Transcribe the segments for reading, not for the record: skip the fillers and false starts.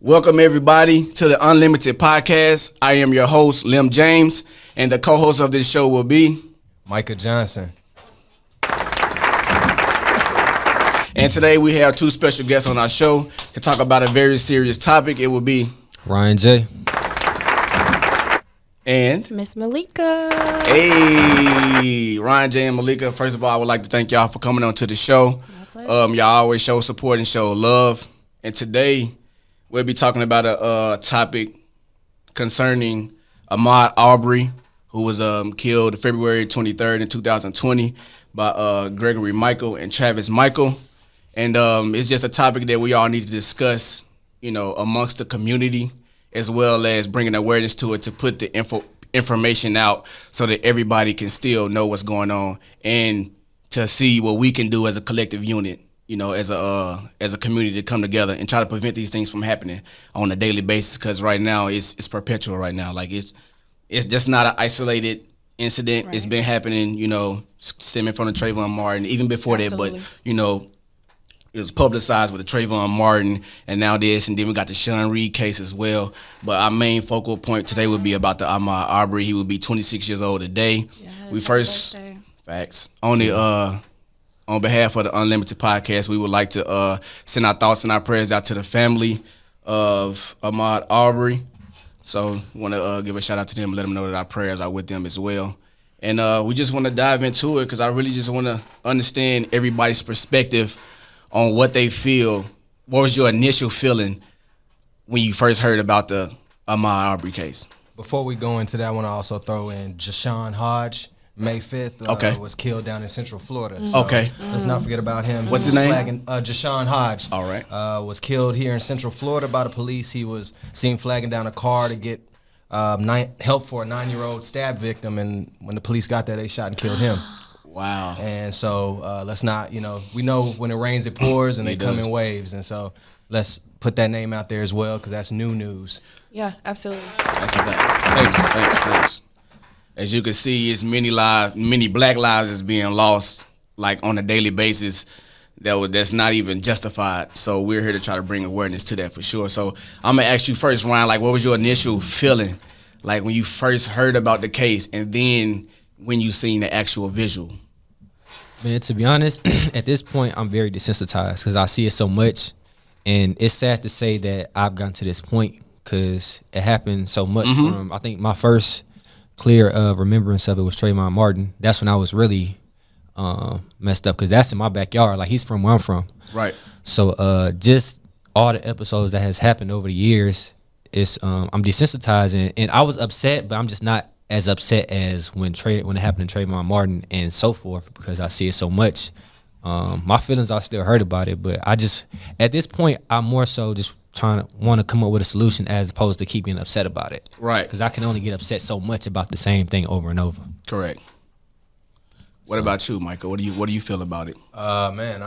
Welcome everybody to the Unlimited Podcast. I am your host, Lim James, and the co-host of this show will be Micah Johnson. And today we have two special guests on our show to talk about a very serious topic. It will be Ryan J. and Miss Malika. Hey, Ryan J and Malika. First of all, I would like to thank y'all for coming on to the show. Y'all always show support and show love. And today we'll be talking about a topic concerning Ahmaud Arbery, who was killed February 23rd in 2020 by Gregory Michael and Travis Michael. And it's just a topic that we all need to discuss, amongst the community, as well as bringing awareness to it to put the information out so that everybody can still know what's going on and to see what we can do as a collective unit, as a community to come together and try to prevent these things from happening on a daily basis. Because right now it's perpetual. Right now, like it's just not an isolated incident. Right. It's been happening, stemming from the Trayvon Martin, even before Absolutely. That. But it was publicized with the Trayvon Martin and now this, and then we got the Sean Reed case as well. But our main focal point today would be about the Ahmaud Arbery. He would be 26 years old today. Yeah, we first facts on behalf of the Unlimited Podcast, we would like to send our thoughts and our prayers out to the family of Ahmaud Arbery. So we want to give a shout out to them and let them know that our prayers are with them as well. And we just want to dive into it because I really just want to understand everybody's perspective on what they feel. What was your initial feeling when you first heard about the Ahmaud Arbery case? Before we go into that, I want to also throw in Jashawn Hodge. May 5th was killed down in Central Florida. So let's not forget about him. What's his name? Jashawn Hodge. All right. Was killed here in Central Florida by the police. He was seen flagging down a car to get help for a 9-year-old stab victim, and when the police got there, they shot and killed him. Wow. And so let's not, we know when it rains, it pours, and they come in waves. And so let's put that name out there as well, because that's new news. Yeah, absolutely. That's a fact. Thanks. As you can see, it's many black lives is being lost, like on a daily basis. That's not even justified. So we're here to try to bring awareness to that for sure. So I'm gonna ask you first, Ryan, like, what was your initial feeling, like when you first heard about the case, and then when you seen the actual visual? Man, to be honest, at this point, I'm very desensitized because I see it so much, and it's sad to say that I've gotten to this point because it happened so much. From I think my first clear remembrance of it was Trayvon Martin. That's when I was really messed up because that's in my backyard. Like, he's from where I'm from. Right. So just all the episodes that has happened over the years, I'm desensitized, and I was upset, but I'm just not as upset as when it happened to Trayvon Martin and so forth, because I see it so much. My feelings are still hurt about it, but I just, at this point, I'm more so just want to come up with a solution as opposed to keep getting upset about it. Right. Because I can only get upset so much about the same thing over and over. Correct. What about you, Michael? What do you feel about it? Man,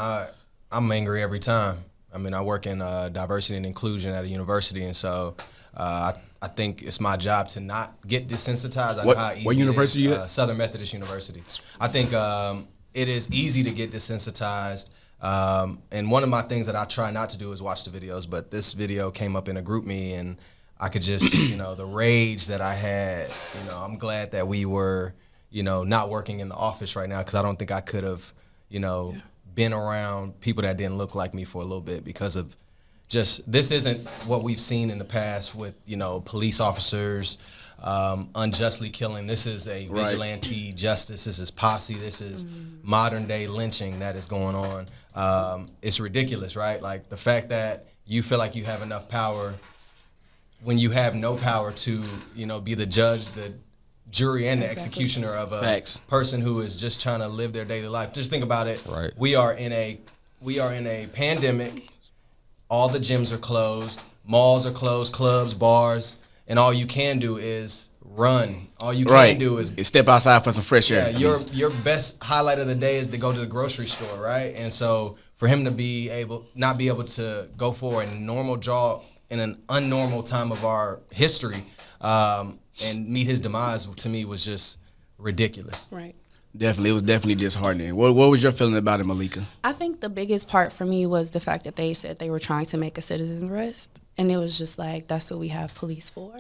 I'm angry every time. I mean, I work in diversity and inclusion at a university, and so I think it's my job to not get desensitized. I know how easy what university it is. You at? Southern Methodist University. I think it is easy to get desensitized. And one of my things that I try not to do is watch the videos, but this video came up in a group me, and I could just, the rage that I had, I'm glad that we were, not working in the office right now, because I don't think I could have, been around people that didn't look like me for a little bit, because of just, this isn't what we've seen in the past with, police officers unjustly killing. This is a vigilante justice. This is posse. This is modern day lynching that is going on. It's ridiculous, right? Like, the fact that you feel like you have enough power when you have no power to, be the judge, the jury, and the executioner of a person who is just trying to live their daily life. Just think about it. Right. We are in a pandemic. All the gyms are closed. Malls are closed. Clubs, bars. And all you can do is run. All you can do is step outside for some fresh air. Yeah, your best highlight of the day is to go to the grocery store, right? And so for him to not be able to go for a normal jog in an unnormal time of our history, and meet his demise, to me, was just ridiculous. Right. Definitely. It was definitely disheartening. What was your feeling about it, Malika? I think the biggest part for me was the fact that they said they were trying to make a citizen's arrest. And it was just like, that's what we have police for.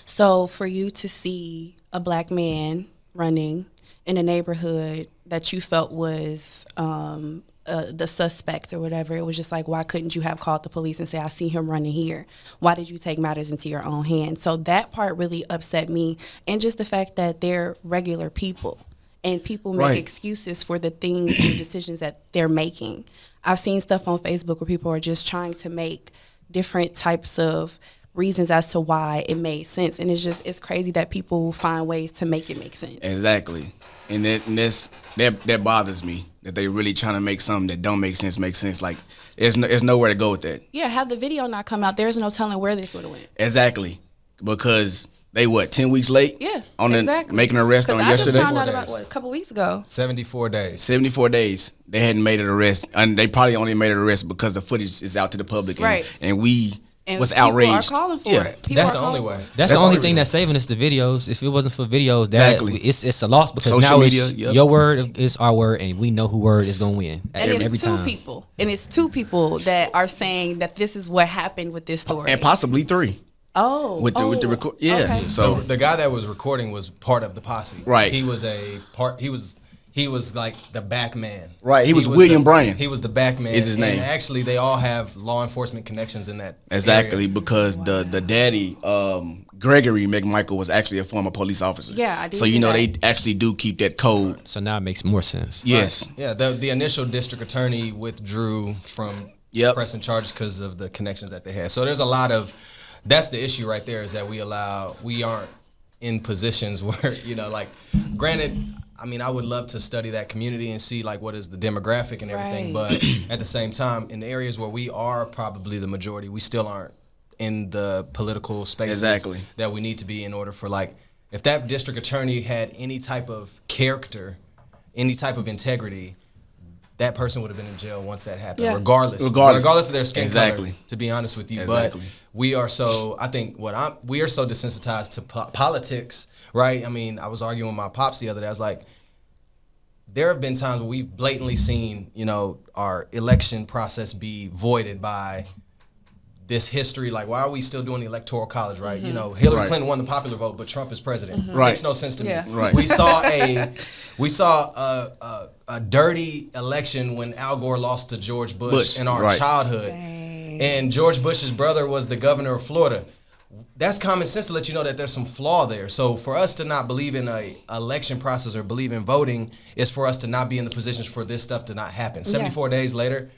So for you to see a black man running in a neighborhood that you felt was the suspect or whatever, it was just like, why couldn't you have called the police and say, I see him running here? Why did you take matters into your own hands? So that part really upset me. And just the fact that they're regular people and people make excuses for the things and decisions that they're making. I've seen stuff on Facebook where people are just trying to make different types of reasons as to why it made sense. And it's crazy that people find ways to make it make sense. Exactly. And that bothers me, that they really trying to make something that don't make sense. Like, there's nowhere to go with that. Yeah, had the video not come out, there's no telling where this would have went. Exactly. Because they 10 weeks late? Yeah, on exactly. Making an arrest on yesterday? I just found out about, a couple weeks ago. 74 days. 74 days. They hadn't made an arrest. And they probably only made an arrest because the footage is out to the public. And we was outraged. People are calling for it. That's the only way. That's the only thing that's saving us, the videos. If it wasn't for videos, it's a loss, because social now media, it's your word is our word, and we know who word is going to win every time. And it's two people that are saying that this is what happened with this story. And possibly 3. With the record, okay. So the guy that was recording was part of the posse. Right. He was he was like the back man. Right. He was William Bryan. He was the back man. Is his name. And actually, they all have law enforcement connections in that area. Because the daddy, Gregory McMichael, was actually a former police officer. Yeah, I do. So they actually do keep that code. So now it makes more sense. Yes. Right. Yeah. The initial district attorney withdrew from pressing charges because of the connections that they had. So there's a lot of. That's the issue right there, is that we aren't in positions where, granted, I mean, I would love to study that community and see what is the demographic and everything. But at the same time, in the areas where we are probably the majority, we still aren't in the political spaces that we need to be in order for, if that district attorney had any type of character, any type of integrity, that person would have been in jail once that happened, regardless of their skin color, to be honest with you. But we are so desensitized to politics, right? I mean, I was arguing with my pops the other day. I was like, there have been times where we've blatantly seen, our election process be voided by this history. Like, why are we still doing the electoral college, right? Hillary Clinton won the popular vote, but Trump is president. Makes no sense to me. Right. We saw a dirty election when Al Gore lost to George Bush in our childhood. Dang. And George Bush's brother was the governor of Florida. That's common sense to let you know that there's some flaw there. So for us to not believe in a election process or believe in voting is for us to not be in the positions for this stuff to not happen. 74 days later,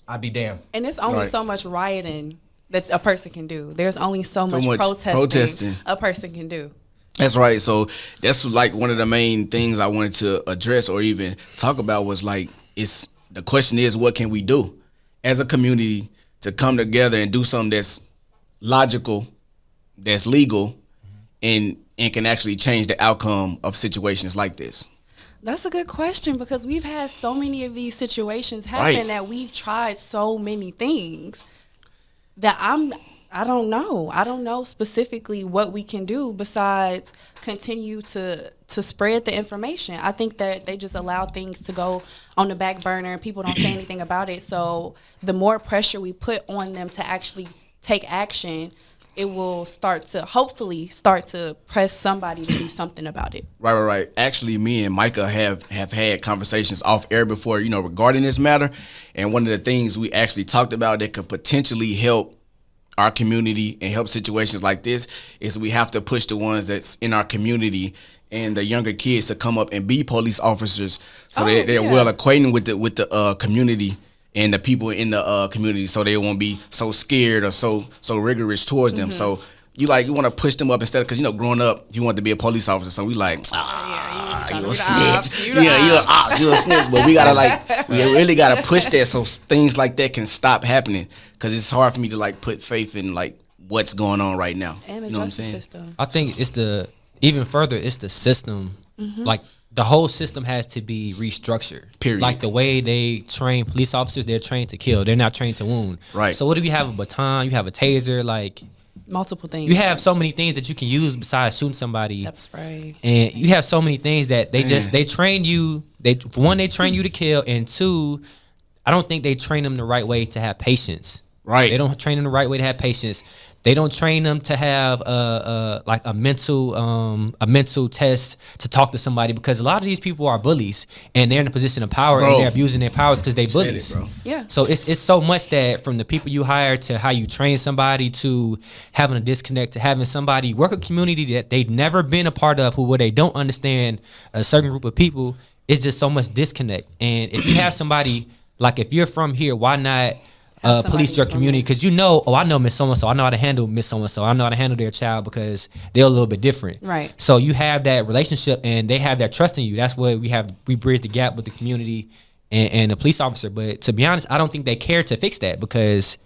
I'd be damned. And it's only so much rioting that a person can do. There's only so much protesting a person can do. That's right. So that's one of the main things I wanted to address or even talk about was the question is, what can we do as a community to come together and do something that's logical, that's legal, and can actually change the outcome of situations like this? That's a good question, because we've had so many of these situations happen that we've tried so many things that I don't know. I don't know specifically what we can do besides continue to spread the information. I think that they just allow things to go on the back burner and people don't say anything about it. So the more pressure we put on them to actually take action, it will hopefully start to press somebody to do something about it. Right. Actually, me and Micah have had conversations off air before, regarding this matter. And one of the things we actually talked about that could potentially help our community and help situations like this is we have to push the ones that's in our community and the younger kids to come up and be police officers, so they're well acquainted with the community and the people in the community, so they won't be so scared or so rigorous towards them. So you want to push them up instead of, because growing up you want to be a police officer, so we you a snitch, you're an ops, you're a snitch. But we gotta we really gotta push that so things like that can stop happening, because it's hard for me to put faith in what's going on right now. And the you know what I'm justice saying? system. I think it's the system. The whole system has to be restructured. Period. The way they train police officers, they're trained to kill. They're not trained to wound. Right. So what if you have a baton, you have a taser, multiple things. You have so many things that you can use besides shooting somebody. Pepper spray. And you have so many things that they train you. For one, they train you to kill, and two, I don't think they train them the right way to have patience Right. They don't train them the right way to have patience. They don't train them to have like a mental test to talk to somebody, because a lot of these people are bullies and they're in a position of power, Bro. and they're abusing their powers because they Said bullies. it, bro. Yeah. So it's so much that from the people you hire to how you train somebody to having a disconnect to having somebody work a community that they've never been a part of, where they don't understand a certain group of people. It's just so much disconnect. And if you have somebody, like if you're from here, why not police your community? Because I know Miss So-and-so. I know how to handle Miss So-and-so. I know how to handle their child because they're a little bit different. Right. So you have that relationship and they have that trust in you. That's what we bridge the gap with the community and the police officer. But to be honest, I don't think they care to fix that, because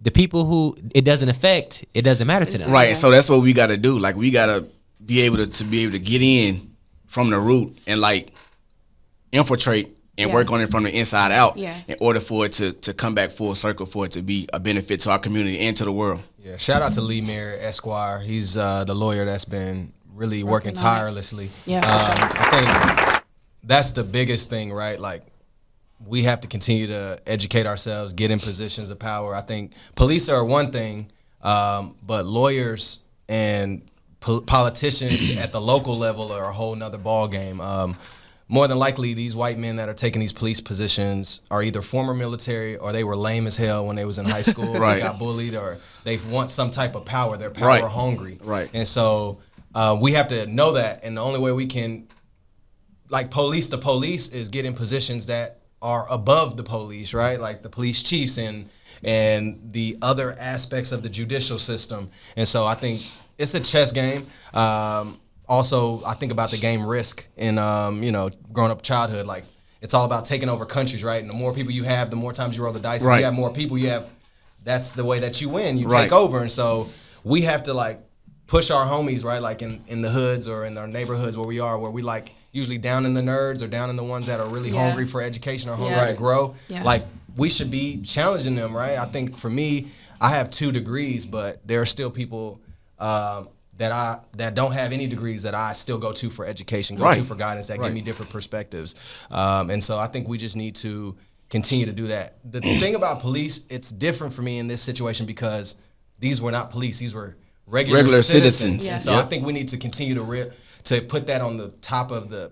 the people who it doesn't affect, it doesn't matter to them. Right. So that's what we got to do. Like, we got to be able to get in from the root and like infiltrate and work on it from the inside out in order for it to come back full circle, for it to be a benefit to our community and to the world. Yeah, shout out to Lee Mayer, Esquire. He's the lawyer that's been really working tirelessly. Yeah, I think that's the biggest thing, right? Like, we have to continue to educate ourselves, get in positions of power. I think police are one thing, but lawyers and politicians at the local level are a whole nother ball game. More than likely, these white men that are taking these police positions are either former military or they were lame as hell when they was in high school. Right. They got bullied, or they want some type of power. They're power hungry. Right. And so we have to know that. And the only way we can, like, police the police is get in positions that are above the police, right? Like the police chiefs and the other aspects of the judicial system. And so I think it's a chess game. Also, I think about the game Risk in, growing up childhood. Like, it's all about taking over countries, right? And the more people you have, the more times you roll the dice. If you have more people, that's the way that you win. You take over. And so we have to, like, push our homies, right? Like in the hoods or in our neighborhoods where we like usually down in the nerds or down in the ones that are really hungry for education or hungry to grow. Yeah. Like, we should be challenging them, right? I think for me, I have 2 degrees, but there are still people that don't have any degrees that I still go to for education, to for guidance, that give me different perspectives. And so I think we just need to continue to do that. The thing about police, it's different for me in this situation because these were not police. These were regular citizens. Yeah. And so I think we need to continue to put that on the top of the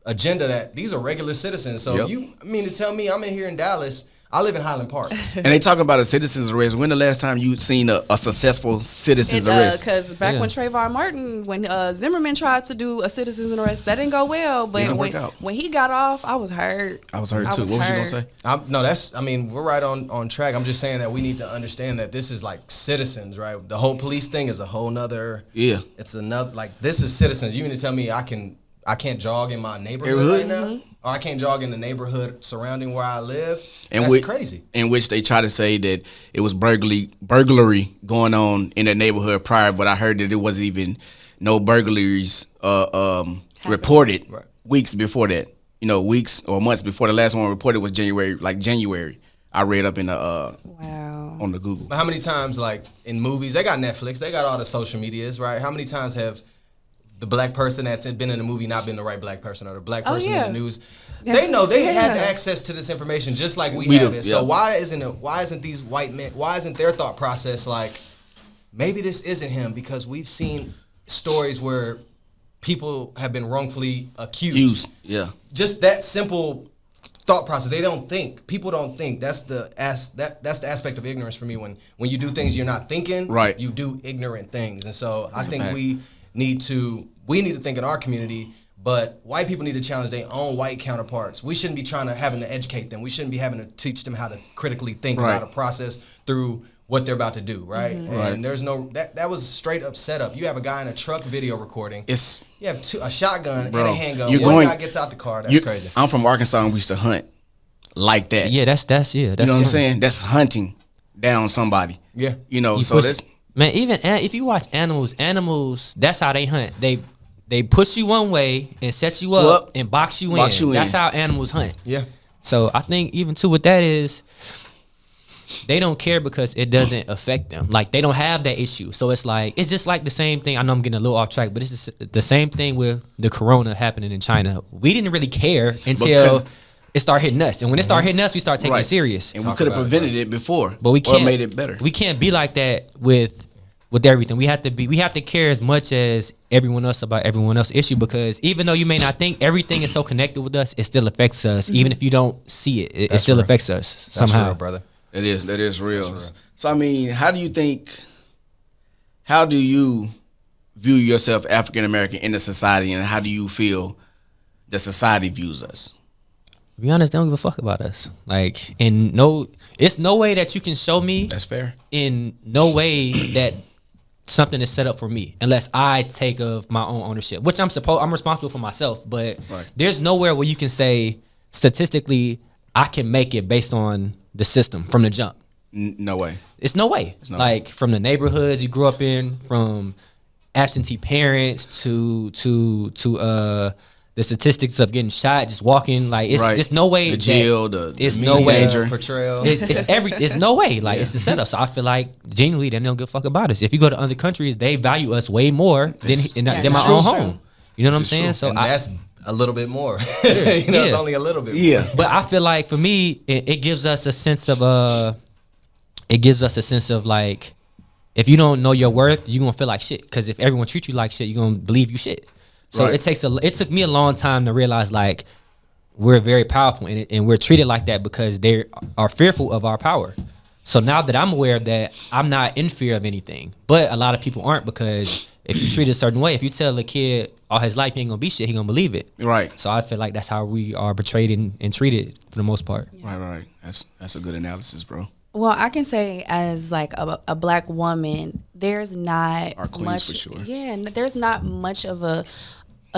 agenda, that these are regular citizens. So you mean to tell me I'm in here in Dallas, I live in Highland Park. And they talking about a citizen's arrest. When the last time you seen a successful citizen's arrest? Because back when Trayvon Martin, when Zimmerman tried to do a citizen's arrest, that didn't go well. But when he got off, I was hurt. I was hurt too. What was you gonna say? We're right on track. I'm just saying that we need to understand that this is like citizens, right? The whole police thing is a whole nother. Yeah. It's another, like, this is citizens. You mean to tell me I can't jog in my neighborhood right now? Or I can't jog in the neighborhood surrounding where I live? That's crazy. In which they try to say that it was burglary going on in the neighborhood prior, but I heard that it wasn't even no burglaries reported weeks before that. Weeks or months before the last one reported was January. I read up in the on the Google. But how many times, like, in movies, they got Netflix, they got all the social medias, right? How many times have the black person that's been in the movie not been the right black person, or the black person in the news? They know they have access to this information just like we have it. So why isn't these white men, why isn't their thought process like, maybe this isn't him? Because we've seen stories where people have been wrongfully accused. Yeah. Just that simple thought process. They don't think. People don't think. That's the aspect of ignorance for me. When you do things you're not thinking, you do ignorant things. And so I think we need to think in our community, but white people need to challenge their own white counterparts. We shouldn't be having to educate them. We shouldn't be having to teach them how to critically think about a process through what they're about to do, right? Mm-hmm. And there's that was straight up setup. You have a guy in a truck video recording. You have a shotgun and a handgun. One guy gets out the car. That's crazy. I'm from Arkansas and we used to hunt like that. Yeah, that's you know what I'm saying? That's hunting down somebody. Yeah. Man, even if you watch animals, that's how they hunt. They push you one way and set you up and box you in. That's how animals hunt. Yeah. So I think even too with that is they don't care because it doesn't affect them. Like, they don't have that issue. So it's just like the same thing. I know I'm getting a little off track, but it's just the same thing with the corona happening in China. We didn't really care until it start hitting us. And when it start hitting us, we start taking it serious. And we could have prevented it before, but we can't, or made it better. We can't be like that with everything. We have to care as much as everyone else about everyone else's issue, because even though you may not think everything is so connected with us, it still affects us. Even if you don't see it, it still affects us somehow. That's real, brother. That is real. So I mean, how do you view yourself African American in the society, and how do you feel the society views us? To be honest, they don't give a fuck about us. Like, it's no way that you can show me. That's fair. In no way that something is set up for me unless I take of my own ownership, which I'm responsible for myself. But there's nowhere where you can say statistically I can make it based on the system from the jump. No way. It's no way. Like from the neighborhoods you grew up in, from absentee parents to the statistics of getting shot, just walking, like it's there's no way. The jail, it's no way. Portrayal. It's no way. Like it's a setup. So I feel like genuinely they don't give a fuck about us. If you go to other countries, they value us way more than my own home. You know what I'm saying? True. So that's a little bit more. It's only a little bit. Yeah. More. But I feel like for me, it gives us a sense of like, if you don't know your worth, you're gonna feel like shit. Because if everyone treats you like shit, you're gonna believe you shit. So it took me a long time to realize like we're very powerful and we're treated like that because they are fearful of our power. So now that I'm aware of that, I'm not in fear of anything. But a lot of people aren't, because if you treat it a certain way, if you tell a kid all his life he ain't gonna be shit, he gonna believe it. Right. So I feel like that's how we are portrayed and treated for the most part. Right. That's a good analysis, bro. Well, I can say as like a black woman, there's not our queens much. For sure. Yeah, there's not much of a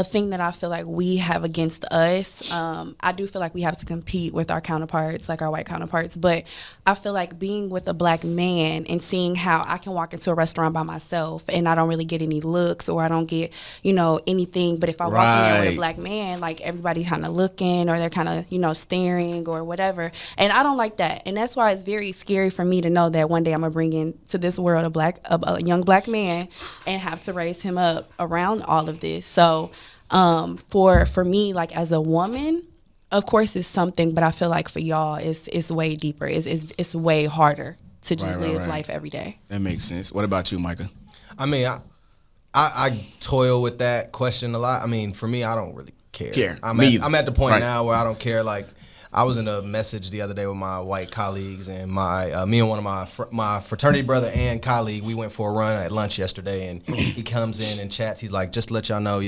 thing that I feel like we have against us. I do feel like we have to compete with our counterparts, like our white counterparts. But I feel like being with a black man and seeing how I can walk into a restaurant by myself and I don't really get any looks, or I don't get, anything. But if I walk in there with a black man, like everybody kind of looking, or they're kind of, staring or whatever. And I don't like that. And that's why it's very scary for me to know that one day I'm going to bring into this world a young black man and have to raise him up around all of this. So for me, like as a woman, of course it's something, but I feel like for y'all it's way deeper. It's way harder to just live life every day. That makes sense. What about you, Micah? I mean, I toil with that question a lot. I mean, for me, I don't really care. I'm at the point now where I don't care. Like, I was in a message the other day with my white colleagues, and me and one of my fraternity brother and colleague, we went for a run at lunch yesterday, and he comes in and chats. He's like, just to let y'all know,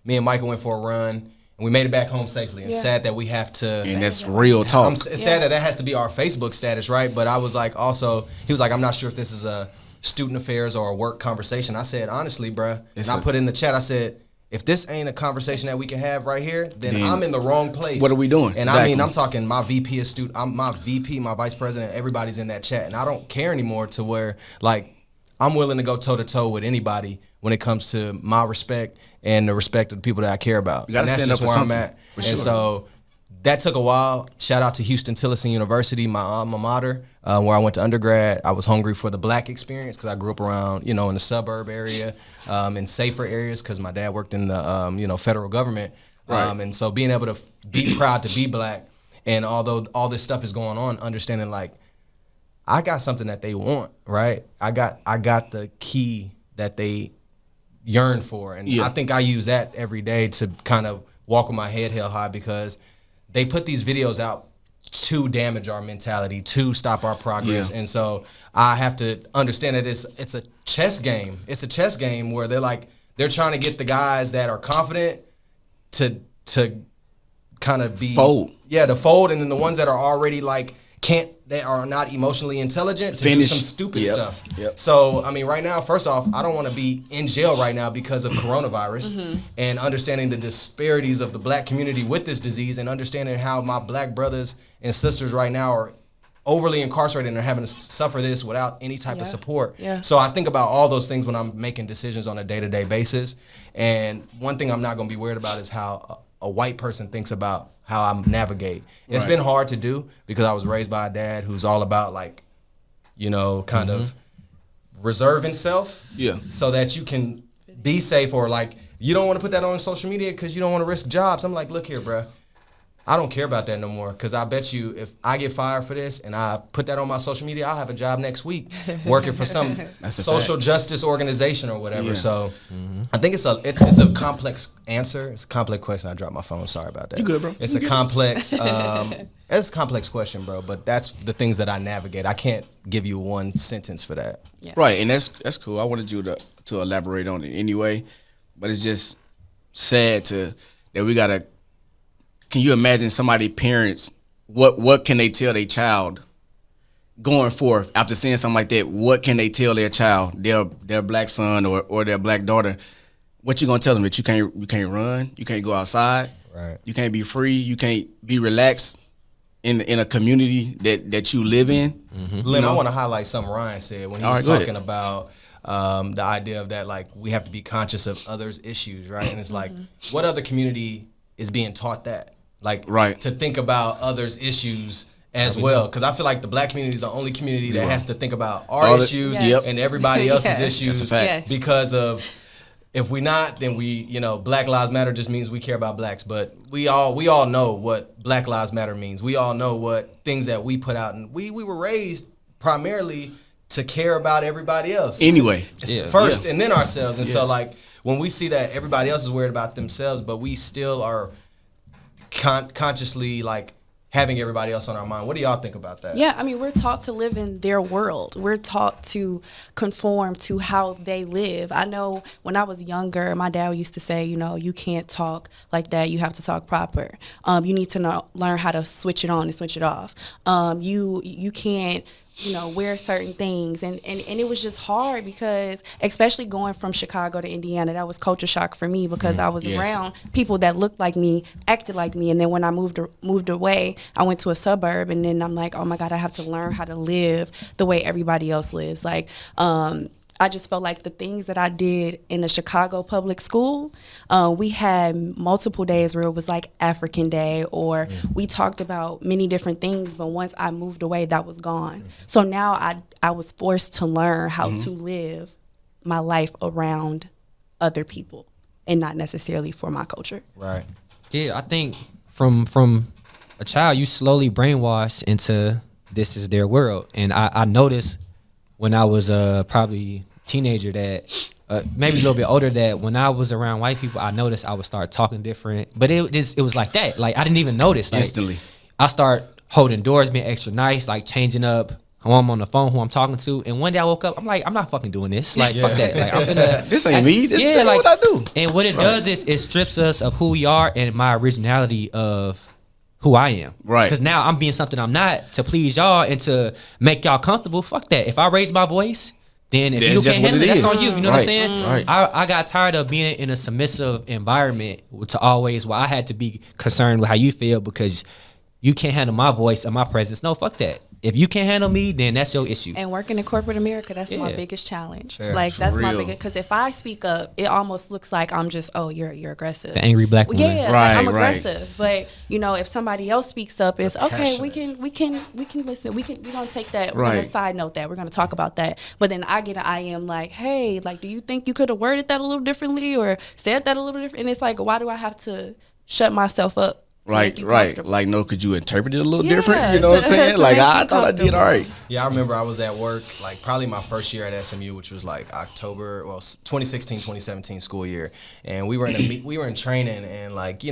me and Micah went for a run, and we made it back home safely. And sad that we have to. And that's real talk. It's sad that has to be our Facebook status, right? But I was like, also, he was like, I'm not sure if this is a student affairs or a work conversation. I said, honestly, bruh, and I put in the chat, I said, if this ain't a conversation that we can have right here, then I'm in the wrong place. What are we doing? And I mean, I'm talking my VP of my VP, my vice president, everybody's in that chat. And I don't care anymore to where, like, I'm willing to go toe-to-toe with anybody when it comes to my respect and the respect of the people that I care about. You got to stand up for where something. I'm at. For sure. And so that took a while. Shout out to Houston-Tillotson University, my alma mater, where I went to undergrad. I was hungry for the black experience because I grew up around, in the suburb area, in safer areas because my dad worked in the, federal government. And so being able to be proud to be black, and although all this stuff is going on, understanding like, I got something that they want, right? I got the key that they yearn for. And I think I use that every day to kind of walk with my head held high, because they put these videos out to damage our mentality, to stop our progress. And so I have to understand that it's a chess game. It's a chess game where they're trying to get the guys that are confident to kind of be fold. Yeah, to fold, and then the ones that are already they are not emotionally intelligent to do some stupid stuff. So, I mean, right now, first off, I don't want to be in jail right now because of coronavirus, and understanding the disparities of the black community with this disease, and understanding how my black brothers and sisters right now are overly incarcerated and are having to suffer this without any type of support. So I think about all those things when I'm making decisions on a day-to-day basis. And one thing I'm not going to be worried about is how a white person thinks about how I navigate. It's been hard to do because I was raised by a dad who's all about kind of reserving self so that you can be safe, or you don't want to put that on social media because you don't want to risk jobs. I'm like, look here, bro. I don't care about that no more, because I bet you if I get fired for this and I put that on my social media, I'll have a job next week working for some social justice organization or whatever. Yeah. So I think it's a complex answer. It's a complex question. I dropped my phone. Sorry about that. You good, bro? It's a complex. It's a complex question, bro. But that's the things that I navigate. I can't give you one sentence for that. Yeah. Right, and that's cool. I wanted you to elaborate on it anyway, but it's just sad that we gotta. Can you imagine somebody's parents? What can they tell their child going forth after seeing something like that? What can they tell their child, their black son or their black daughter? What you gonna tell them, that you can't run, you can't go outside, right? You can't be free, you can't be relaxed in a community that you live in. Mm-hmm. Lim, I want to highlight something Ryan said when he was talking about the idea of that, like, we have to be conscious of others' issues, right? And it's like, what other community is being taught that? Like, to think about others' issues as well, because I feel like the black community is the only community that has to think about our issues and everybody else's issues, because of, if we not, then we, Black Lives Matter just means we care about blacks, but we all know what Black Lives Matter means. We all know what things that we put out, and we were raised primarily to care about everybody else anyway, first, and then ourselves. And so, like, when we see that everybody else is worried about themselves, but we still are consciously, like, having everybody else on our mind. What do y'all think about that? Yeah, I mean, we're taught to live in their world. We're taught to conform to how they live. I know when I was younger, my dad used to say, you can't talk like that. You have to talk proper. You need to learn how to switch it on and switch it off. You can't, wear certain things. And it was just hard, because especially going from Chicago to Indiana, that was culture shock for me, because I was around people that looked like me, acted like me. And then when I moved away, I went to a suburb, and then I'm like, oh my God, I have to learn how to live the way everybody else lives. Like, I just felt like the things that I did in the Chicago public school, we had multiple days where it was like African Day, or we talked about many different things, but once I moved away, that was gone. So now I was forced to learn how to live my life around other people and not necessarily for my culture. Right. Yeah, I think from a child, you slowly brainwash into this is their world. And I noticed when I was probably teenager that maybe a little bit older, that when I was around white people, I noticed I would start talking different. But it was like that. Like, I didn't even notice. Like, instantly. I start holding doors, being extra nice, like changing up who I'm on the phone, who I'm talking to. And one day I woke up, I'm like, I'm not fucking doing this. Like, fuck that. Like, I'm gonna, this ain't me. This ain't like, what I do. And what it does is it strips us of who we are and my originality of who I am. Right. Because now I'm being something I'm not to please y'all and to make y'all comfortable. Fuck that. If I raise my voice, then if you can't handle it, that's on you. You know what I'm saying? Right. I got tired of being in a submissive environment to always, I had to be concerned with how you feel because you can't handle my voice or my presence. No, fuck that. If you can't handle me, then that's your issue. And working in corporate America, that's my biggest challenge. Yeah, like, that's my biggest, because if I speak up, it almost looks like I'm just, you're aggressive. The angry black woman. Yeah, like, I'm aggressive. But if somebody else speaks up, it's okay. We can listen. We're gonna take that. We're gonna side note that. We're gonna talk about that. But then I get an IM like, hey, like, do you think you could have worded that a little differently or said that a little different? And it's like, why do I have to shut myself up? Right. Like, no, could you interpret it a little different? You know what I'm saying? Like, I thought I did all right. Yeah, I remember I was at work, like, probably my first year at SMU, which was like October, 2016, 2017 school year. And we were in training, and, like,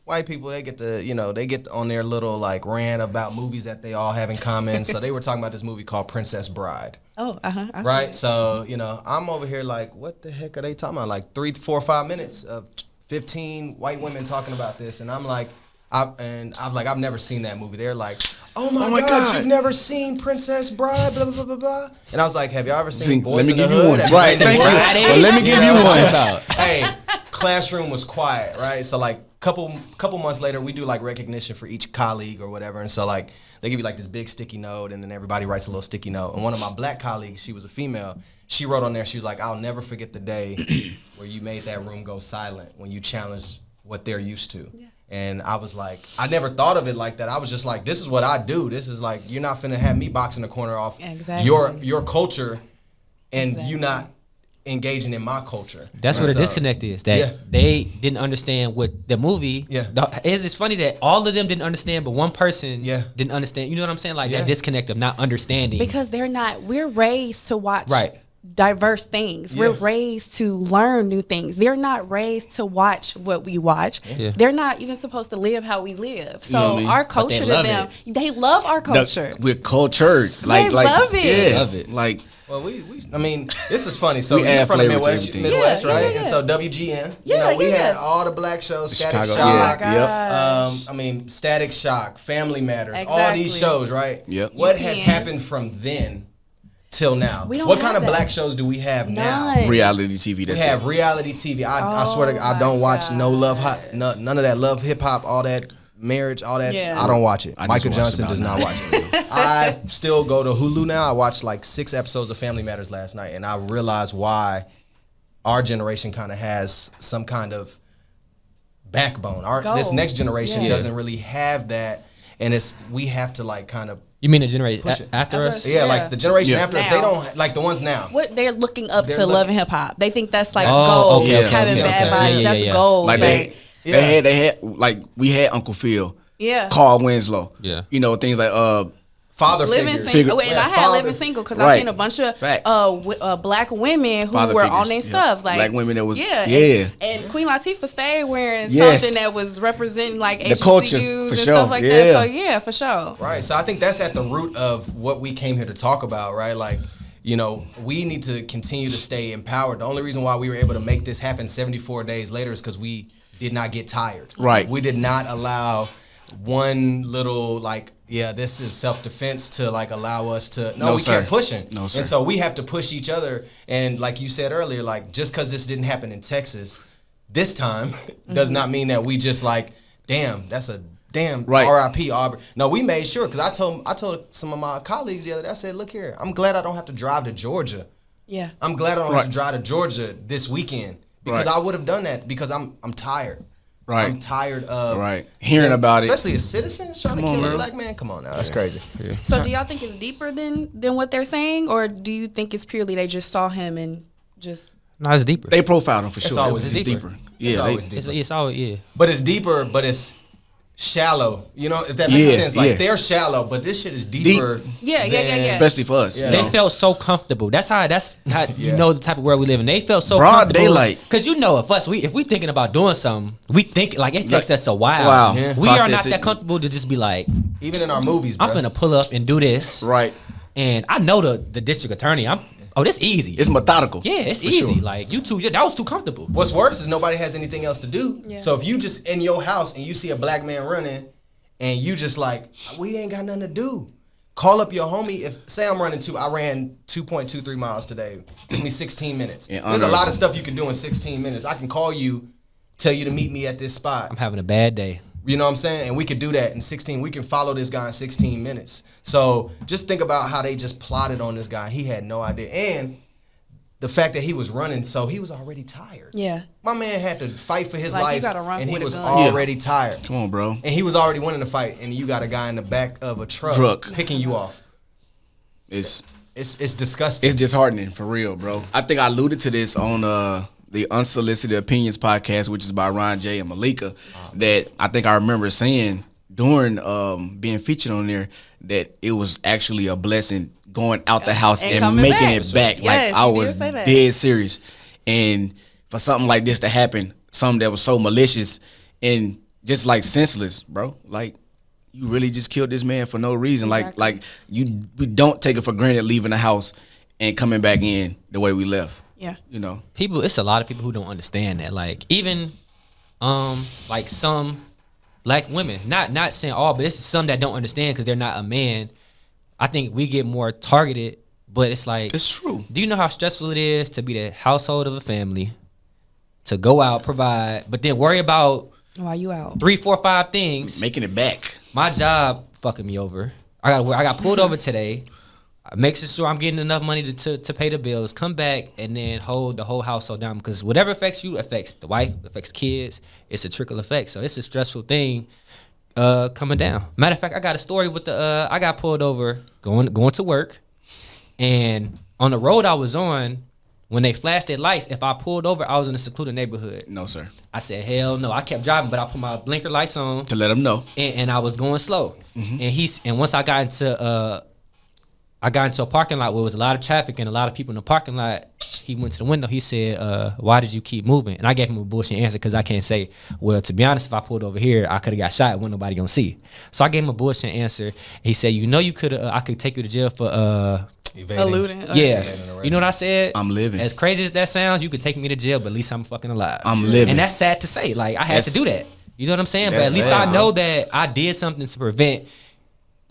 white people, they get they get on their little, like, rant about movies that they all have in common. So they were talking about this movie called Princess Bride. Oh, right? So, I'm over here like, what the heck are they talking about? Like 3, 4, 5 minutes of 15 white women talking about this, and I'm like, I've never seen that movie. They're like, oh my God, you've never seen Princess Bride, blah, blah, blah, blah, blah. And I was like, have y'all ever seen Boys in the Hood? Right, thank you. Well, let me give you one. Hey, classroom was quiet, right? So, like, couple months later, we do, like, recognition for each colleague or whatever. And so, like, they give you, like, this big sticky note, and then everybody writes a little sticky note. And one of my black colleagues, she was a female, she wrote on there, she was like, I'll never forget the day where you made that room go silent when you challenged what they're used to. Yeah. And I was like, I never thought of it like that. I was just like, this is what I do. This is like, you're not finna have me boxing the corner off your culture and you not engaging in my culture. That's where the disconnect is. That they didn't understand what the movie. Yeah. It's funny that all of them didn't understand, but one person didn't understand. You know what I'm saying? Like that disconnect of not understanding. Because we're raised to watch diverse things. Yeah. We're raised to learn new things. They're not raised to watch what we watch. Yeah. They're not even supposed to live how we live. So You know what I mean? our culture to them, they love our culture. We're cultured. They love it. Yeah, Love it. Like, Well, I mean, this is funny. So We you're add from the flavor to Midwest, everything. right? Yeah. And so WGN, Yeah, we yeah. had all the black shows, Static Chicago, Shock, yeah. Gosh. I mean, Static Shock, Family Matters, all these Exactly. shows, right? Yep. What You has can. happened from then till now? We don't What have kind of that. black shows do we have now? None. reality TV. We That's have it. reality TV. I swear to God, I my don't watch no love, gosh. none of that love, hip hop, all that marriage, all that. Yeah. I don't watch it. I just Micah watched Johnson about does not 9. watch it. I still go to Hulu now. I watched like 6 episodes of Family Matters last night, and I realized why our generation kind of has some kind of backbone. This next generation Yeah. doesn't really have that, and we have to like kind of. You mean the generation Push it. after us? Yeah, like the generation Yeah. after us, Now. they don't like the ones now. What they're looking up They're to love and hip hop. They think that's like Oh, gold. okay, okay, Having okay. bad Yeah, bodies, yeah, that's yeah. gold. Like Like, they had like we had Uncle Phil, yeah. Carl Winslow, Yeah. you know, things like Father Living figures. single, and Yeah, I had father- living single because Right. I've seen a bunch of Facts. black women who Father were figures, on their yeah. stuff. Like Black women that was- yeah. yeah. And Queen Latifah stayed wearing Yes. something that was representing like The culture, HBCUs for and sure. stuff like Yeah. that. So yeah, for sure. Right. So I think that's at the root of what we came here to talk about, right? Like, you know, we need to continue to stay empowered. The only reason why we were able to make this happen 74 days later is because we did not get tired. Right. We did not allow one little like, yeah, this is self-defense to like allow us to No, we sir. kept pushing. No, sir. And so we have to push each other. And like you said earlier, like just because this didn't happen in Texas this time does not mean that we just like, damn, that's a damn Right. RIP Aubrey. No, we made sure because I told some of my colleagues the other day, I said, look here, I'm glad I don't have to drive to Georgia. Yeah. I'm glad I don't have Right. to drive to Georgia this weekend because Right. I would have done that because I'm tired. Right. I'm tired of Hearing about it. especially as citizens trying to Come on, kill a bro. black man. Come on now, that's crazy. So do y'all think it's deeper than what they're saying, or do you think it's purely they just saw him and just No, it's deeper. They profiled him for It's sure. always It's deeper. deeper. It's Yeah, always they, deeper. It's always, yeah. But it's deeper, but it's shallow. You know, if that makes Yeah, sense. Like yeah. they're shallow, but this shit is deeper. Yeah, yeah, yeah, than- yeah. especially for us. Yeah. You They know? felt so comfortable. That's how you Yeah. know the type of world we live in. They felt so Broad comfortable. daylight. Because you know, if we thinking about doing something, we think like it takes Like, us a while. wow. Yeah. We are Process not it. that comfortable to just be like, Even in our movies, bro. I'm finna pull up and do this. Right. And I know the district attorney. This easy. It's methodical. Yeah, it's for easy. sure. Like that was too comfortable. What's worse is nobody has anything else to do. Yeah. So if you just in your house and you see a black man running and you just like, we ain't got nothing to do. Call up your homie. If say I ran 2.23 miles today. Took me 16 minutes. In There's a under- lot of stuff you can do in 16 minutes. I can call you, tell you to meet me at this spot. I'm having a bad day. You know what I'm saying? And we could do that in 16. We can follow this guy in 16 minutes. So just think about how they just plotted on this guy. He had no idea. And the fact that he was running, so he was already tired. yeah. My man had to fight for his Like, you life, gotta run and he with a was gun. already tired. Come on, bro. And he was already winning the fight, and you got a guy in the back of a truck picking you off. It's It's disgusting. it's disheartening for real, bro. I think I alluded to this on the Unsolicited Opinions podcast, which is by Ron J and Malika. That I think I remember saying during being featured on there that it was actually a blessing going out the house And and coming making back. it back. Yes, Like I you did was say that. dead serious, and for something like this to happen, something that was so malicious and just like senseless, bro. Like you really just killed this man for no reason. Exactly. We don't take it for granted leaving the house and coming back in the way we left. Yeah. You know. It's a lot of people who don't understand that. Like even like some black women, not saying all, but it's some that don't understand because they're not a man. I think we get more targeted, but it's like, It's true. do you know how stressful it is to be the household of a family, to go out, provide, but then worry about Why you out? 3, 4, 5 things? Making it back. My job fucking me over. I got pulled over today. Making sure I'm getting enough money to pay the bills. Come back and then hold the whole household down because whatever affects you affects the wife, affects kids. It's a trickle effect. So it's a stressful thing coming down. Matter of fact, I got a story with I got pulled over going to work, and on the road I was on, When they flashed their lights, if I pulled over, I was in a secluded neighborhood. No, sir. I said, hell no. I kept driving, but I put my blinker lights on To let them know. and I was going slow. And once I got into a parking lot where there was a lot of traffic and a lot of people in the parking lot. He went to the window. He said, why did you keep moving? And I gave him a bullshit answer because I can't say, well, to be honest, if I pulled over here, I could have got shot. Wasn't nobody gonna see. So I gave him a bullshit answer. He said, you know, you could I could take you to jail for Eluding. yeah. You know what I said? I'm living. As crazy as that sounds, you could take me to jail, but at least I'm fucking alive. I'm living. And that's sad to say. Like, I had to do that. You know what I'm saying? But at least sad. I know that I did something to prevent.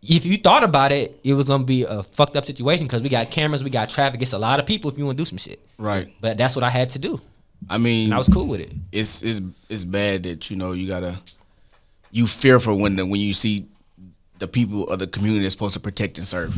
If you thought about it, it was gonna be a fucked up situation because we got cameras, we got traffic. It's a lot of people if you want to do some shit. Right. But that's what I had to do. I mean, And I was cool with it. It's bad that you fearful when you see the people of the community that's supposed to protect and serve.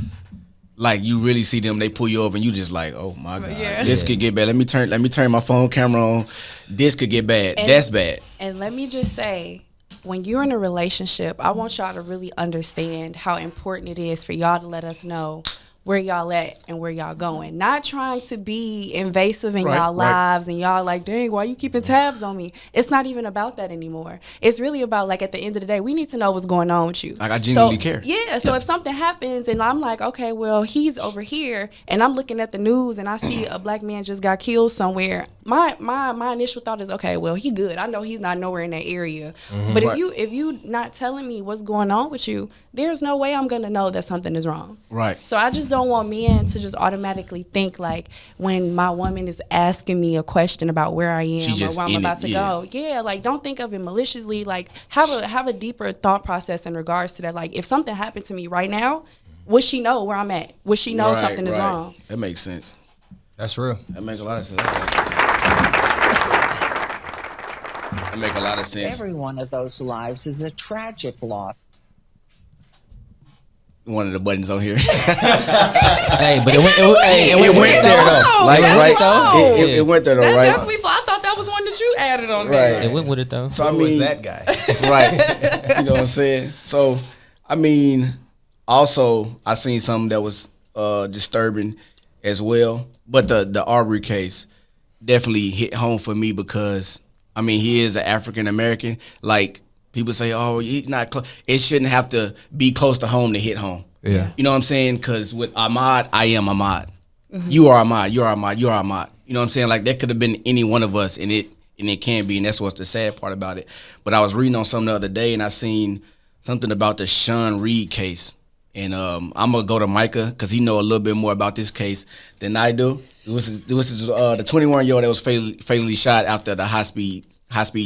Like, you really see them, they pull you over and you just like, oh my God, this could get bad. Let me turn my phone camera on. This could get bad. That's bad. And let me just say, when you're in a relationship, I want y'all to really understand how important it is for y'all to let us know where y'all at and where y'all going. Not trying to be invasive in y'all lives and y'all like, dang, why you keeping tabs on me? It's not even about that anymore. It's really about, like, at the end of the day, we need to know what's going on with you. Like, I genuinely care. Yeah, so if something happens and I'm like, okay, well, he's over here and I'm looking at the news and I see a black man just got killed somewhere, my initial thought is, okay, well, he good. I know he's not nowhere in that area. But if you not telling me what's going on with you, there's no way I'm gonna know that something is wrong. Right. So I just don't want men to just automatically think, like, when my woman is asking me a question about where I am or where I'm about to go. Yeah, like, don't think of it maliciously. Like, have a deeper thought process in regards to that. Like, if something happened to me right now, would she know where I'm at? Would she know something is wrong? That makes sense. That's real. That makes a lot of sense. That makes a lot of sense. Every one of those lives is a tragic loss. One of the buttons on here. Hey, but it went there though. Like, right? It went there though, That right? definitely, I thought that was one that you added on there. It went with it though. So I Who mean, was that guy? right? You know what I'm saying? So I mean, also I seen something that was disturbing as well. But the Arbery case definitely hit home for me because I mean, he is an African American. Like, people say, oh, he's not close. It shouldn't have to be close to home to hit home. Yeah. You know what I'm saying? Because with Ahmaud, I am Ahmaud. You are Ahmaud. You're Ahmaud. You're Ahmaud. You know what I'm saying? Like, that could have been any one of us, and it can be, and that's what's the sad part about it. But I was reading on something the other day, and I seen something about the Sean Reed case. And I'm going to go to Micah because he know a little bit more about this case than I do. It was the 21-year-old that was fatally shot after the high-speed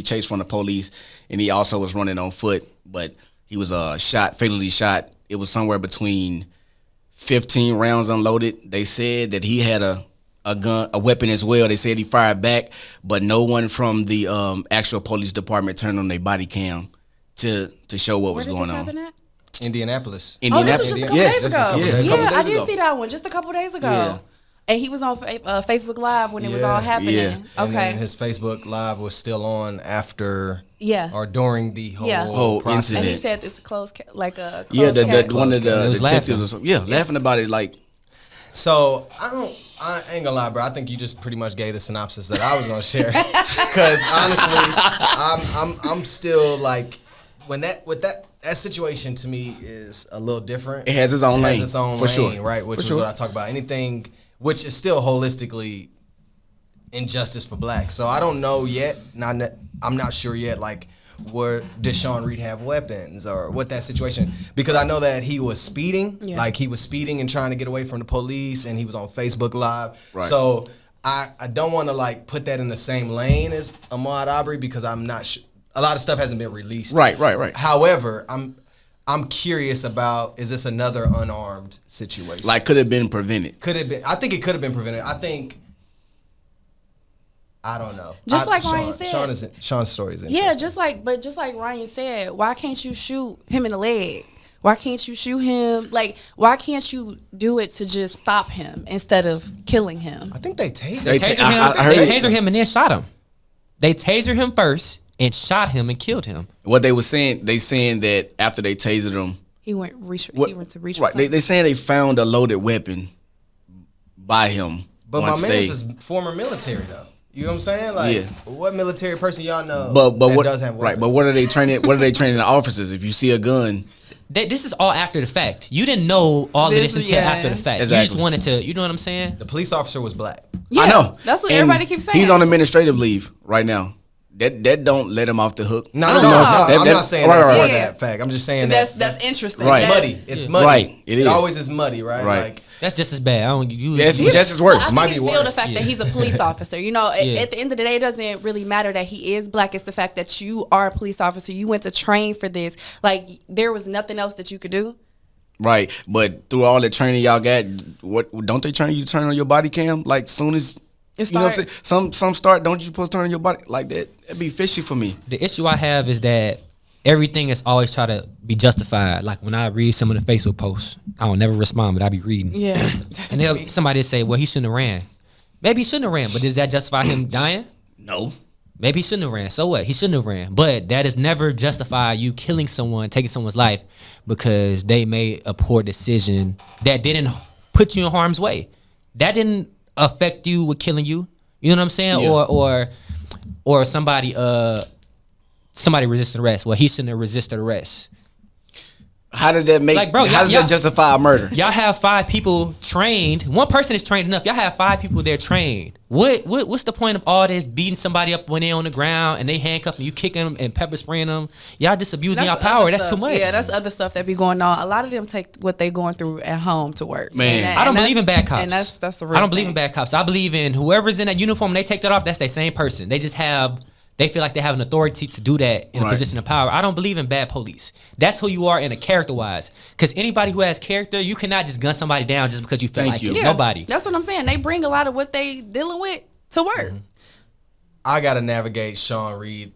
chase from the police, and he also was running on foot, but he was fatally shot. It was somewhere between 15 rounds unloaded. They said that he had a weapon as well. They said he fired back, but no one from the actual police department turned on their body cam to show what was going on. Indianapolis. Oh, this was just a couple days ago. Yeah, I did see that one just a couple days ago. Yeah. And he was on Facebook Live when it was all happening. Yeah. And then Okay. his Facebook Live was still on after or during the whole process. And he said it's a closed one of the was detectives laughing. or something. Yeah, laughing about it like. So I ain't gonna lie, bro. I think you just pretty much gave the synopsis that I was gonna share. Because honestly, I'm still like, that situation to me is a little different. It has its own lane. For sure. Right? Which is what I talk about. Anything which is still holistically injustice for blacks. So I don't know yet. I'm not sure yet, like, did Sean Reed have weapons or what that situation? Because I know that he was speeding. Yeah. Like, he was speeding and trying to get away from the police, and he was on Facebook Live. Right. So I don't want to, like, put that in the same lane as Ahmaud Arbery because I'm not sure. A lot of stuff hasn't been released. Right. However, I'm curious about, is this another unarmed situation? Like, could have been prevented. Could have been. I think it could have been prevented. I don't know. Just like Ryan said. Sean's story is interesting. Yeah, just like Ryan said, why can't you shoot him in the leg? Why can't you shoot him? Like, why can't you do it to just stop him instead of killing him? I think they tased They him. tasered him and then shot him. They tasered him first and shot him and killed him. What they were saying, they saying that after they tasered him, He went to reach. right? They saying they found a loaded weapon by him, But once my man's is former military though. You know what I'm saying? Like, what military person y'all know? But what does have right? But what are they training? What are they training the officers? If you see a gun, This is all after the fact. You didn't know all of this until after the fact. Exactly. You just wanted to. You know what I'm saying? The police officer was black. Yeah, I know. That's what And everybody keeps saying. He's on administrative leave right now. That don't let him off the hook. No. I'm not saying that for that fact. I'm just saying that's interesting. Right. It's muddy. It's muddy. Right. It always is muddy, right? Right. Like, That's just as bad. I don't. That's just as worse. I think Might it's be still worse. the fact that he's a police officer. You know, Yeah. at the end of the day, it doesn't really matter that he is black. It's the fact that you are a police officer. You went to train for this. Like, there was nothing else that you could do. Right, but through all the training y'all got, what don't they train you to turn on your body cam like soon as you know what I'm saying? Some start, don't you supposed to turn on your body like that? That'd be fishy for me. The issue I have is that everything is always try to be justified. Like when I read some of the Facebook posts, I don't never respond, but I be reading. Yeah. And somebody say, well, he shouldn't have ran. Maybe he shouldn't have ran, but does that justify him dying? No. Maybe he shouldn't have ran. So what? He shouldn't have ran. But that is never justify you killing someone, taking someone's life because they made a poor decision that didn't put you in harm's way. That didn't affect you with killing you. You know what I'm saying? Yeah. Or somebody resisted arrest. Well, he shouldn't have resisted arrest. How does that make? Like, bro, how does that justify a murder? Y'all have 5 people trained. One person is trained enough. Y'all have 5 people there trained. What's the point of all this beating somebody up when they on the ground and they handcuffed and you kicking them and pepper spraying them? Y'all just abusing y'all power. That's too much. Yeah, that's other stuff that be going on. A lot of them take what they going through at home to work. Man, I don't believe in bad cops. And that's the real I don't believe thing. in bad cops. I believe in whoever's in that uniform and they take that off, that's their same person. They feel like they have an authority to do that in a position of power. I don't believe in bad police. That's who you are in a character-wise. Because anybody who has character, you cannot just gun somebody down just because you feel like it. Yeah, Nobody. That's what I'm saying. They bring a lot of what they dealing with to work. I got to navigate Sean Reed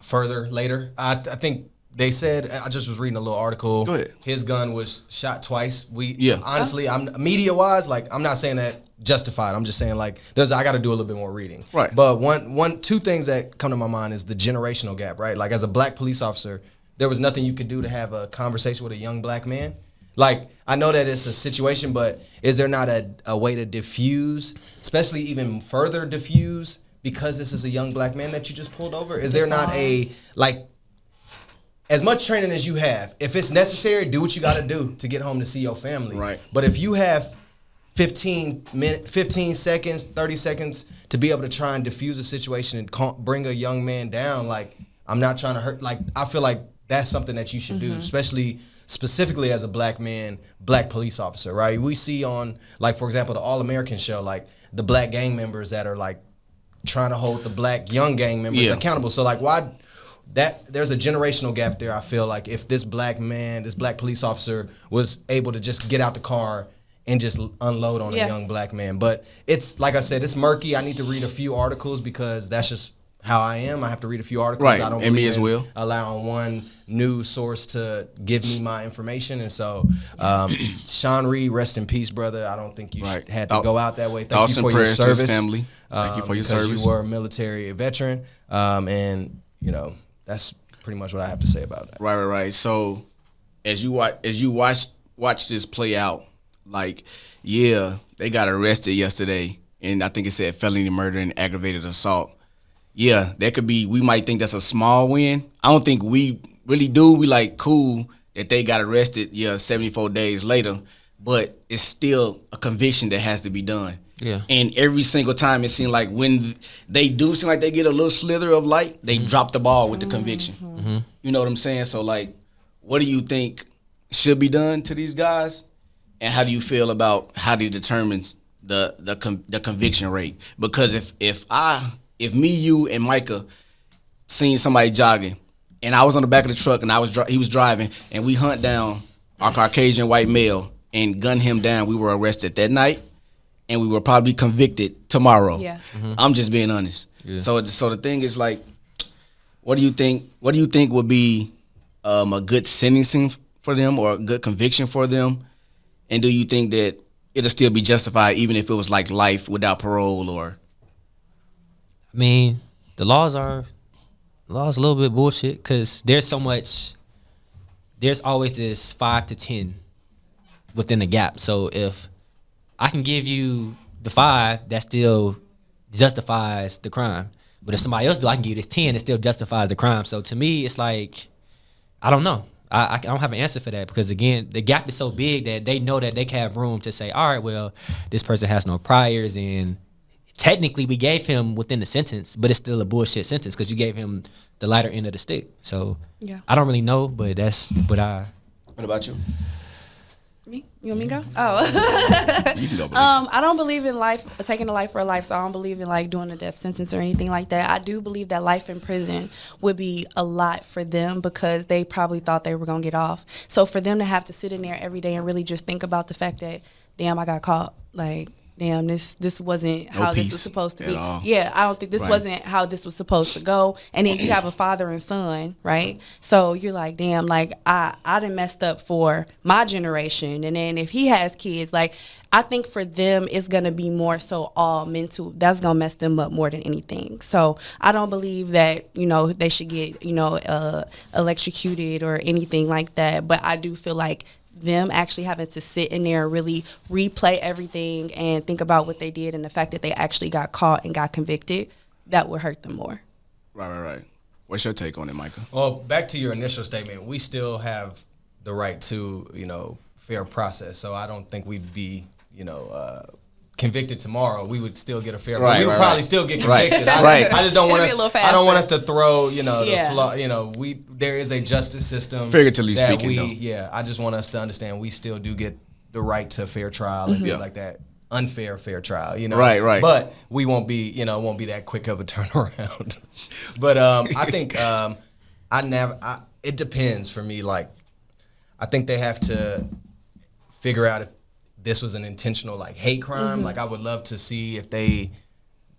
further later. I think they said, I just was reading a little article. Go ahead. His gun was shot twice. Yeah. Honestly, I'm media-wise, like, I'm not saying that justified. I'm just saying, like, I got to do a little bit more reading. Right. But two things that come to my mind is the generational gap, right? Like, as a black police officer, there was nothing you could do to have a conversation with a young black man. Like, I know that it's a situation, but is there not a way to diffuse, especially even further diffuse, because this is a young black man that you just pulled over? Is there not as much training as you have, if it's necessary, do what you got to do to get home to see your family. Right. But if you have 15 seconds, 30 seconds to be able to try and diffuse a situation and bring a young man down, like, I'm not trying to hurt. Like, I feel like that's something that you should do, especially specifically as a black man, black police officer, right? We see on, like, for example, the All American show, like, the black gang members that are, like, trying to hold the black young gang members accountable. So, like, why... there's a generational gap there. I feel like if this black police officer was able to just get out the car and just unload on a young black man. But it's, like I said, it's murky. I need to read a few articles because that's just how I am. I have to read a few articles. Right, I don't and me believe as in well. allowing one news source to give me my information. And so, Sean Reed, rest in peace, brother. I don't think you had to go out that way. Thank you for your service. Family. Thank you for your service. Because you were a military veteran. And, you know, that's pretty much what I have to say about that. Right. So, as you watch this play out, like, they got arrested yesterday, and I think it said felony murder and aggravated assault. Yeah, that could be. We might think that's a small win. I don't think we really do. We like cool that they got arrested. 74 days later, but it's still a conviction that has to be done. Yeah. And every single time it seems like when they do seem like they get a little slither of light, they drop the ball with the conviction. You know what I'm saying? So, like, what do you think should be done to these guys? And how do you feel about how they determine the conviction rate? Because if me, you, and Micah seen somebody jogging, and I was on the back of the truck and he was driving, and we hunt down our Caucasian white male and gun him down, we were arrested that night. And we were probably convicted tomorrow. Yeah, I'm just being honest. Yeah. So the thing is, like, what do you think would be a good sentencing for them or a good conviction for them? And do you think that it'll still be justified even if it was like life without parole? Or, I mean, the laws are a little bit bullshit because there's always this 5 to 10 within the gap. So if I can give you the 5, that still justifies the crime. But if somebody else do, I can give you this 10, it still justifies the crime. So to me, it's like, I don't know. I don't have an answer for that because, again, the gap is so big that they know that they can have room to say, all right, well, this person has no priors, and technically we gave him within the sentence, but it's still a bullshit sentence because you gave him the lighter end of the stick. So I don't really know, but that's what I... What about you? Me? You want me to go? Oh. You can go. I don't believe in taking a life for a life, so I don't believe in like doing a death sentence or anything like that. I do believe that life in prison would be a lot for them because they probably thought they were going to get off. So for them to have to sit in there every day and really just think about the fact that, damn, I got caught, like, damn, this wasn't how this was supposed to be. Yeah, I don't think this wasn't how this was supposed to go. And then you have a father and son, right? So you're like, damn, like I done messed up for my generation. And then if he has kids, like I think for them it's gonna be more so all mental. That's gonna mess them up more than anything. So I don't believe that, they should get, electrocuted or anything like that. But I do feel like them actually having to sit in there and really replay everything and think about what they did and the fact that they actually got caught and got convicted, that would hurt them more. Right. What's your take on it, Micah? Well, back to your initial statement, we still have the right to, fair process. So I don't think we'd be, convicted tomorrow. We would still get a fair. Right, we would probably still get convicted. Right. I just don't want us. I don't want us to throw, the flaw. There is a justice system. Figuratively speaking, though. Yeah. I just want us to understand we still do get the right to fair trial and things like that. Unfair fair trial, Right. But we won't be, won't be that quick of a turnaround. But I think it depends for me. Like, I think they have to figure out if this was an intentional like hate crime. Like I would love to see if they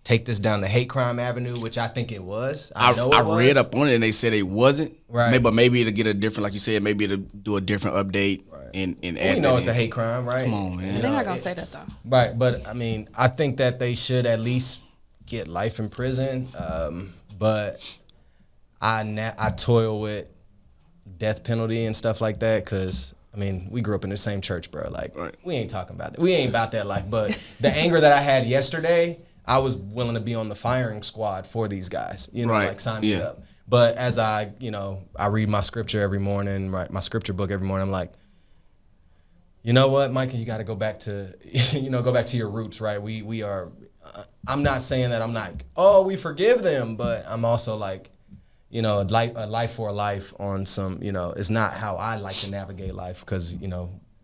take this down the hate crime avenue, which I think it was. I read up on it and they said it wasn't. Right. But maybe it'll get a different, like you said, maybe it'll do a different update and add we know it's a hate crime, right? Come on, man. They're not gonna say that though. Right, but I mean, I think that they should at least get life in prison. But I toil with death penalty and stuff like that because I mean, we grew up in the same church, bro. Like, we ain't talking about it. We ain't about that life. But the anger that I had yesterday, I was willing to be on the firing squad for these guys. Like sign me up. But as I read my scripture every morning, my scripture book every morning, I'm like, you know what, Micah, you got to go back to, go back to your roots, right? We are. I'm not saying that I'm not. Oh, we forgive them, but I'm also like, a life for a life on some, it's not how I like to navigate life because,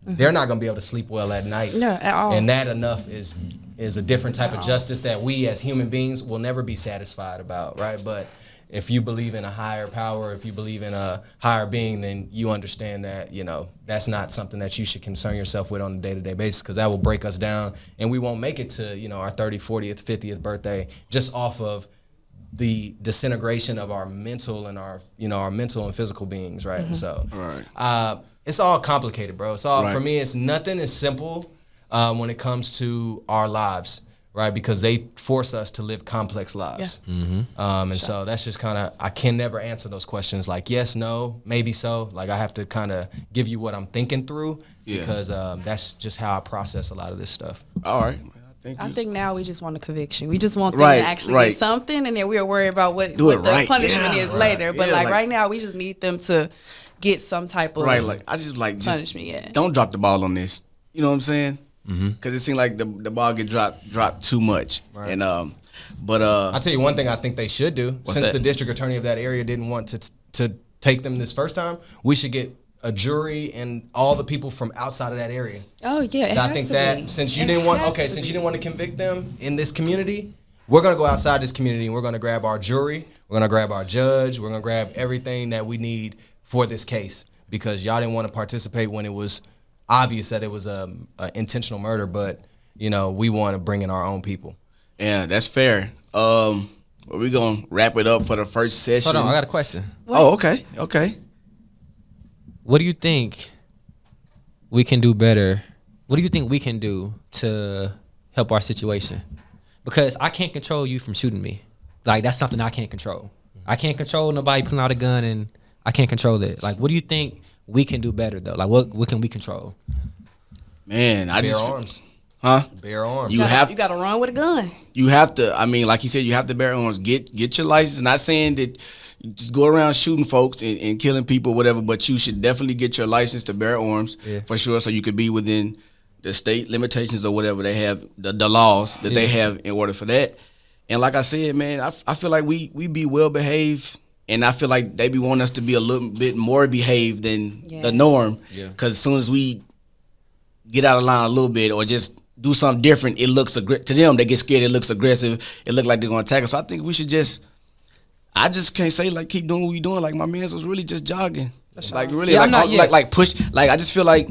they're not going to be able to sleep well at night. No, at all. And that enough is a different type of justice that we as human beings will never be satisfied about, right? But if you believe in a higher power, if you believe in a higher being, then you understand that, that's not something that you should concern yourself with on a day-to-day basis because that will break us down and we won't make it to, our 30th, 40th, 50th birthday just off of the disintegration of our mental and our mental and physical beings, right? And so, it's all complicated, bro. It's all for me. It's nothing is simple when it comes to our lives, right? Because they force us to live complex lives, and so that's just kind of I can never answer those questions like yes, no, maybe so. Like I have to kind of give you what I'm thinking through because that's just how I process a lot of this stuff. All right. I think now we just want a conviction. We just want them to actually get something, and then we'll worry about what the punishment is later. But like right now, we just need them to get some type of like I just like punishment. Don't drop the ball on this. You know what I'm saying? Because it seemed like the ball get dropped too much. And but I'll tell you one thing I think they should do. Since the district attorney of that area didn't want to take them this first time, we should get a jury and all the people from outside of that area. Oh yeah, I think that since you didn't want to convict them in this community, we're gonna go outside this community and we're gonna grab our jury, we're gonna grab our judge, we're gonna grab everything that we need for this case because y'all didn't want to participate when it was obvious that it was a intentional murder, but we want to bring in our own people. Yeah, that's fair. We're gonna wrap it up for the first session. Hold on, I got a question. What? Oh, okay. What do you think we can do better? What do you think we can do to help our situation? Because I can't control you from shooting me. Like, that's something I can't control. I can't control nobody pulling out a gun, and I can't control it. Like, what do you think we can do better, though? Like, what can we control? Man, Bear arms. Huh? Bear arms. You got to run with a gun. You have to. I mean, like you said, you have to bear arms. Get your license. Not saying that you just go around shooting folks and killing people, whatever. But you should definitely get your license to bear arms for sure, so you could be within the state limitations or whatever they have, the laws that they have in order for that. And like I said, man, I feel like we be well behaved, and I feel like they be wanting us to be a little bit more behaved than the norm. Yeah. Because as soon as we get out of line a little bit or just do something different, it looks to them. They get scared. It looks aggressive. It look like they're gonna attack us. So I think we should I just can't say like keep doing what we doing. Like my man was really just jogging. Like really, like push. Like I just feel like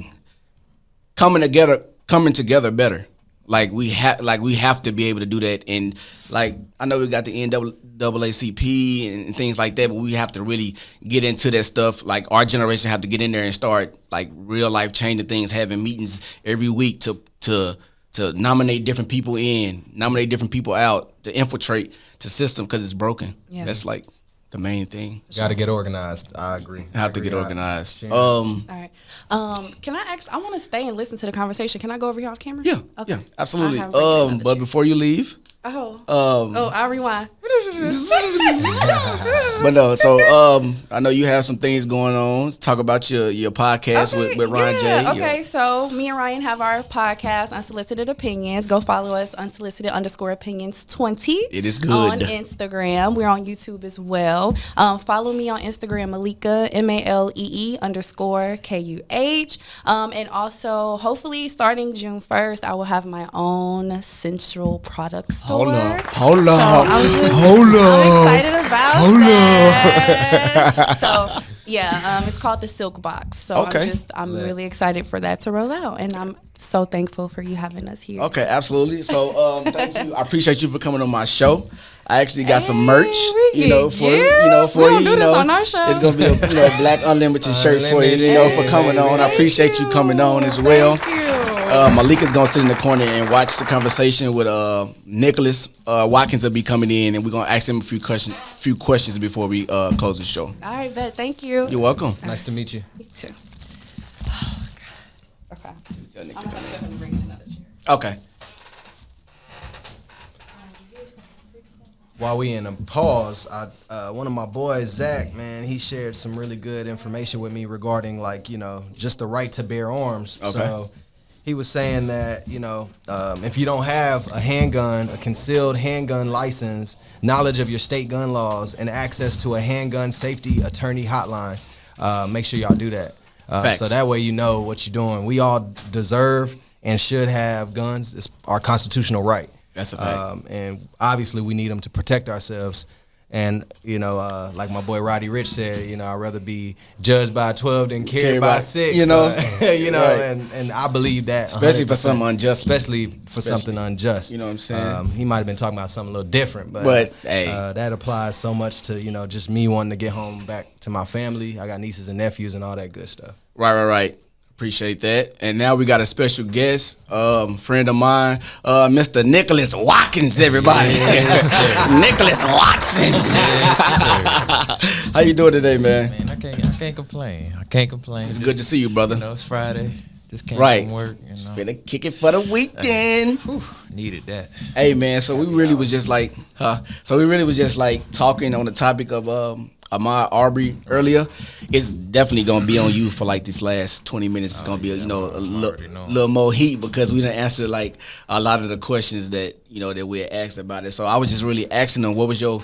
coming together better. Like we have to be able to do that. And like I know we got the NAACP and things like that, but we have to really get into that stuff. Like our generation have to get in there and start like real life changing things, having meetings every week to nominate different people in, nominate different people out, to infiltrate the system because it's broken. Yeah. That's like the main thing. Got to get organized. I agree. Have to get organized. All right. Can I I want to stay and listen to the conversation. Can I go over here off camera? Yeah. Okay. Yeah. Absolutely. But before you leave. I'll rewind. But no, so I know you have some things going on. Talk about your podcast with Ryan J. Okay, so me and Ryan have our podcast, Unsolicited Opinions. Go follow us, unsolicited_opinions20. It is good. On Instagram. We're on YouTube as well. Follow me on Instagram, Malika, MALEE_KUH. And also, hopefully, starting June 1st, I will have my own Central product store. Hold up. I'm excited about that. So yeah, it's called the Silk Box. So I'm really excited for that to roll out, and I'm so thankful for you having us here. Okay, absolutely. So thank you. I appreciate you for coming on my show. I actually got some merch, for you. This on our show. It's gonna be a Black Unlimited shirt for you, for coming on. I appreciate you coming on as well. Thank you. Malika's gonna sit in the corner and watch the conversation with Nicholas Watkins will be coming in, and we're gonna ask him a few questions before we close the show. All right, bet. Thank you. You're welcome. Nice to meet you. Me too. Oh God. Okay. I'm gonna have to bring another chair. Okay. While we in a pause, one of my boys, Zach, man, he shared some really good information with me regarding just the right to bear arms. Okay. So he was saying that, if you don't have a handgun, a concealed handgun license, knowledge of your state gun laws, and access to a handgun safety attorney hotline, make sure y'all do that. So that way you know what you're doing. We all deserve and should have guns. It's our constitutional right. That's a fact. And obviously we need them to protect ourselves. And, like my boy Roddy Rich said, I'd rather be judged by 12 than carried by 6. Right. And I believe that. Especially for something unjust. Especially for something unjust. You know what I'm saying? He might have been talking about something a little different. But hey. That applies so much to, just me wanting to get home back to my family. I got nieces and nephews and all that good stuff. Right. Appreciate that. And now we got a special guest, friend of mine, Mr. Nicholas Watkins, everybody. Nicholas Watson. How you doing today, man? Man, I can't complain. It's good to see you, brother. It's Friday. Just came from work. Gonna kick it for the weekend. Needed that. Hey, man. So we really was just like, talking on the topic of Ahmaud Arbery earlier. It's definitely gonna be on you for like this last 20 minutes. It's gonna be a little more heat because we didn't answer like a lot of the questions that that we had asked about it. So I was just really asking them, what was your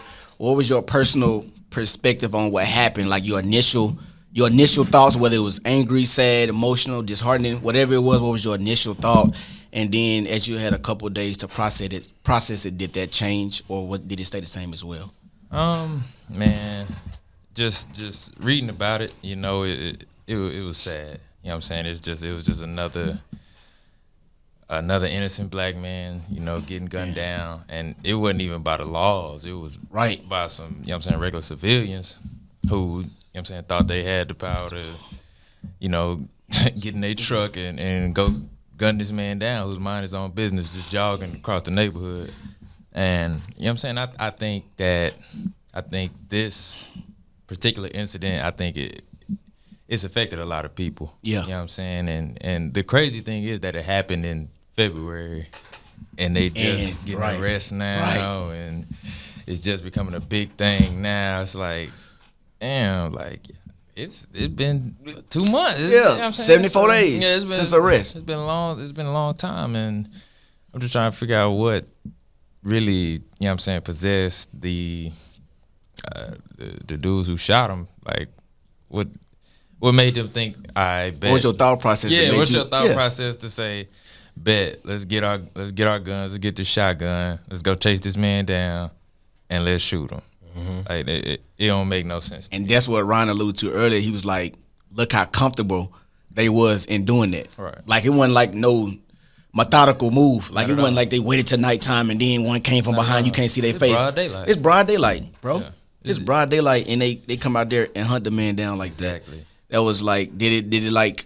personal perspective on what happened? Like your initial thoughts, whether it was angry, sad, emotional, disheartening, whatever it was. What was your initial thought? And then as you had a couple of days to process it, did that change or did it stay the same as well? Man, just reading about it, it was sad. You know what I'm saying? It was just another innocent black man, getting gunned down, and it wasn't even by the laws. It was by some, regular civilians who, thought they had the power to, get in their truck and go gun this man down who's minding his own business, just jogging across the neighborhood. And I think this particular incident, I think it's affected a lot of people. Yeah. You know what I'm saying? And the crazy thing is that it happened in February, and they just getting arrested now, and it's just becoming a big thing now. It's like, damn, like it's been 2 months. Yeah, you know what I'm saying? 74 days since arrest. It's been a long time, and I'm just trying to figure out what really, you know what I'm saying, possessed the dudes who shot him. Like, what made them think, I bet. What was your thought process? Yeah, what's your thought process to say, bet, let's get our guns, let's get this shotgun, let's go chase this man down, and let's shoot him. Like, it don't make no sense. And that's what Ryan alluded to earlier. He was like, look how comfortable they was in doing that. Right. Like, it wasn't like no methodical move. Like, it wasn't like they waited till nighttime and then one came from behind, you can't see their face. Broad daylight. It's broad daylight, bro. Yeah. It's broad daylight, and they come out there and hunt the man down like Exactly. that. That was like, did it like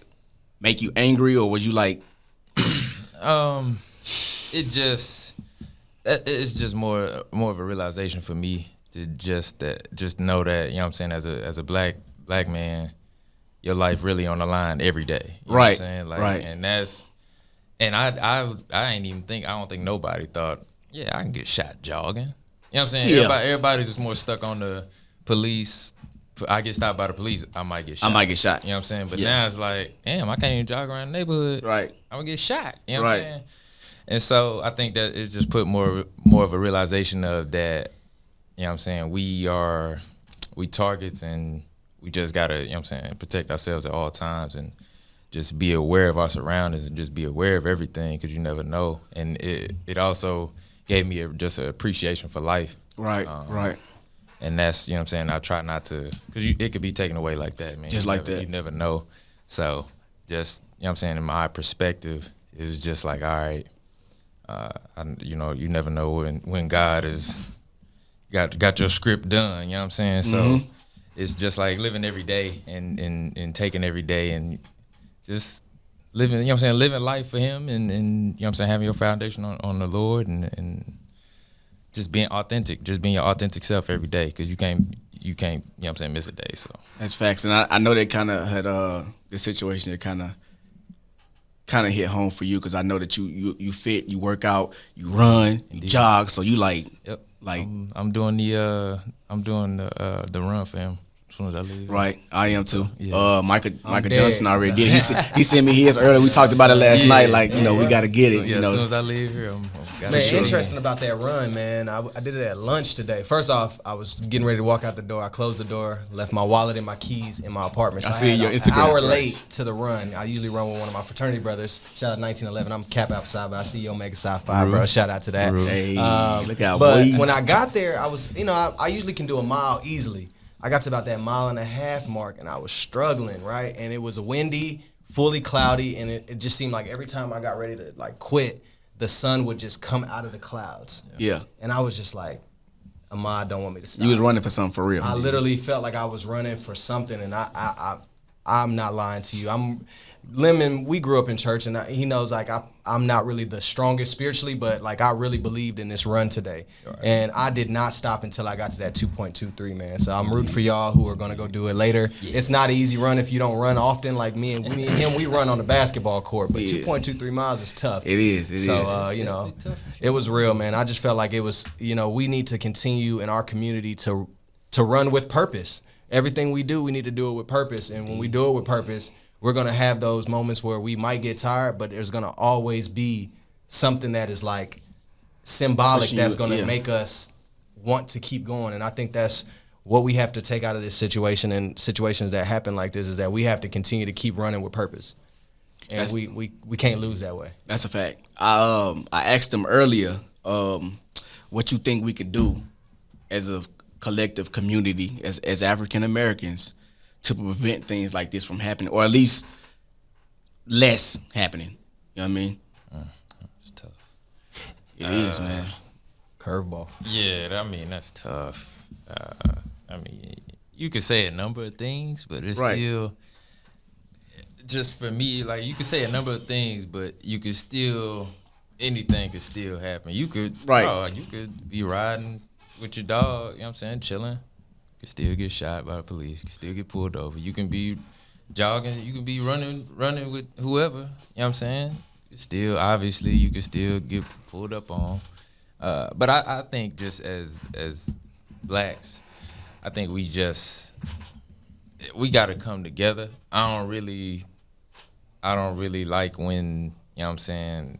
make you angry, or was you like? It's just more of a realization for me to just know that, you know what I'm saying, as a black man, your life really on the line every day. You know what I'm saying? Like, right. And I don't think nobody thought, yeah, I can get shot jogging. You know what I'm saying? Yeah. Everybody's just more stuck on the police. I get stopped by the police, I might get shot. I might get shot. You know what I'm saying? But now it's like, damn, I can't even jog around the neighborhood. Right. I'm gonna get shot. You know what I'm saying? And so I think that it just put more of a realization of that, you know what I'm saying, we targets, and we just gotta, you know what I'm saying, protect ourselves at all times, and just be aware of our surroundings, and just be aware of everything, because you never know. And it also gave me just an appreciation for life. Right. And that's, you know what I'm saying, I try not to, because it could be taken away like that, man. Just like that. You never know. So just, you know what I'm saying, in my perspective, it was just like, all right, you never know when God is got your script done, you know what I'm saying? So it's just like living every day and taking every day and just living, you know what I'm saying, living life for him, and you know what I'm saying, having your foundation on the Lord, and just being authentic, just being your authentic self every day, because you can't, you know what I'm saying, miss a day. So that's facts. And I know they kind of had the situation that kind of hit home for you, because I know that you fit, you work out, you run, you jog, so you like, yep, like I'm doing the run for him as soon as I leave. Right, I am too. Yeah. Micah Johnson already did. He sent me his earlier. We talked about it last night. Like, you know, we got to get it. So, you know, as soon as I leave here, I'm Man, interesting about that run, man. I did it at lunch today. First off, I was getting ready to walk out the door. I closed the door, left my wallet and my keys in my apartment. So I see your Instagram. An hour late to the run. I usually run with one of my fraternity brothers. Shout out 1911. I'm Cap Alpha Psi, but I see you Omega Psi Phi, bro. Shout out to that. Hey, look out, but boys. when I got there, I was, I usually can do a mile easily. I got to about that 1.5 mile mark, and I was struggling, right? And it was windy, fully cloudy, and it just seemed like every time I got ready to like quit, the sun would just come out of the clouds. Yeah. And I was just like, Ahmaud don't want me to stop. You was running for something for real. I literally felt like I was running for something, and I'm not lying to you. Lemon, we grew up in church, and he knows like I'm not really the strongest spiritually, but like I really believed in this run today. Right. And I did not stop until I got to that 2.23, man. So I'm rooting for y'all who are gonna go do it later. Yeah. It's not an easy run if you don't run often. Like me and him, we run on the basketball court, but 2.23 miles is tough. It is. So it was real, man. I just felt like it was. We need to continue in our community to run with purpose. Everything we do, we need to do it with purpose, and when we do it with purpose, we're going to have those moments where we might get tired, but there's going to always be something that is like symbolic that's going to make us want to keep going. And I think that's what we have to take out of this situation, and situations that happen like this, is that we have to continue to keep running with purpose. And we can't lose that way. That's a fact. I asked him earlier what you think we could do as a collective community, as African Americans, to prevent things like this from happening, or at least less happening. You know what I mean? It's tough. It is, man. Curveball. Yeah, I mean, that's tough. I mean, you could say a number of things, but it's still, just for me, like, you could say a number of things, but you could still, anything could still happen. You could, you could be riding with your dog, you know what I'm saying, chilling. You can still get shot by the police. You can still get pulled over. You can be jogging. You can be running with whoever. You know what I'm saying? You still, obviously, you can still get pulled up on. But I think just as blacks, I think we got to come together. I don't really like when, you know what I'm saying,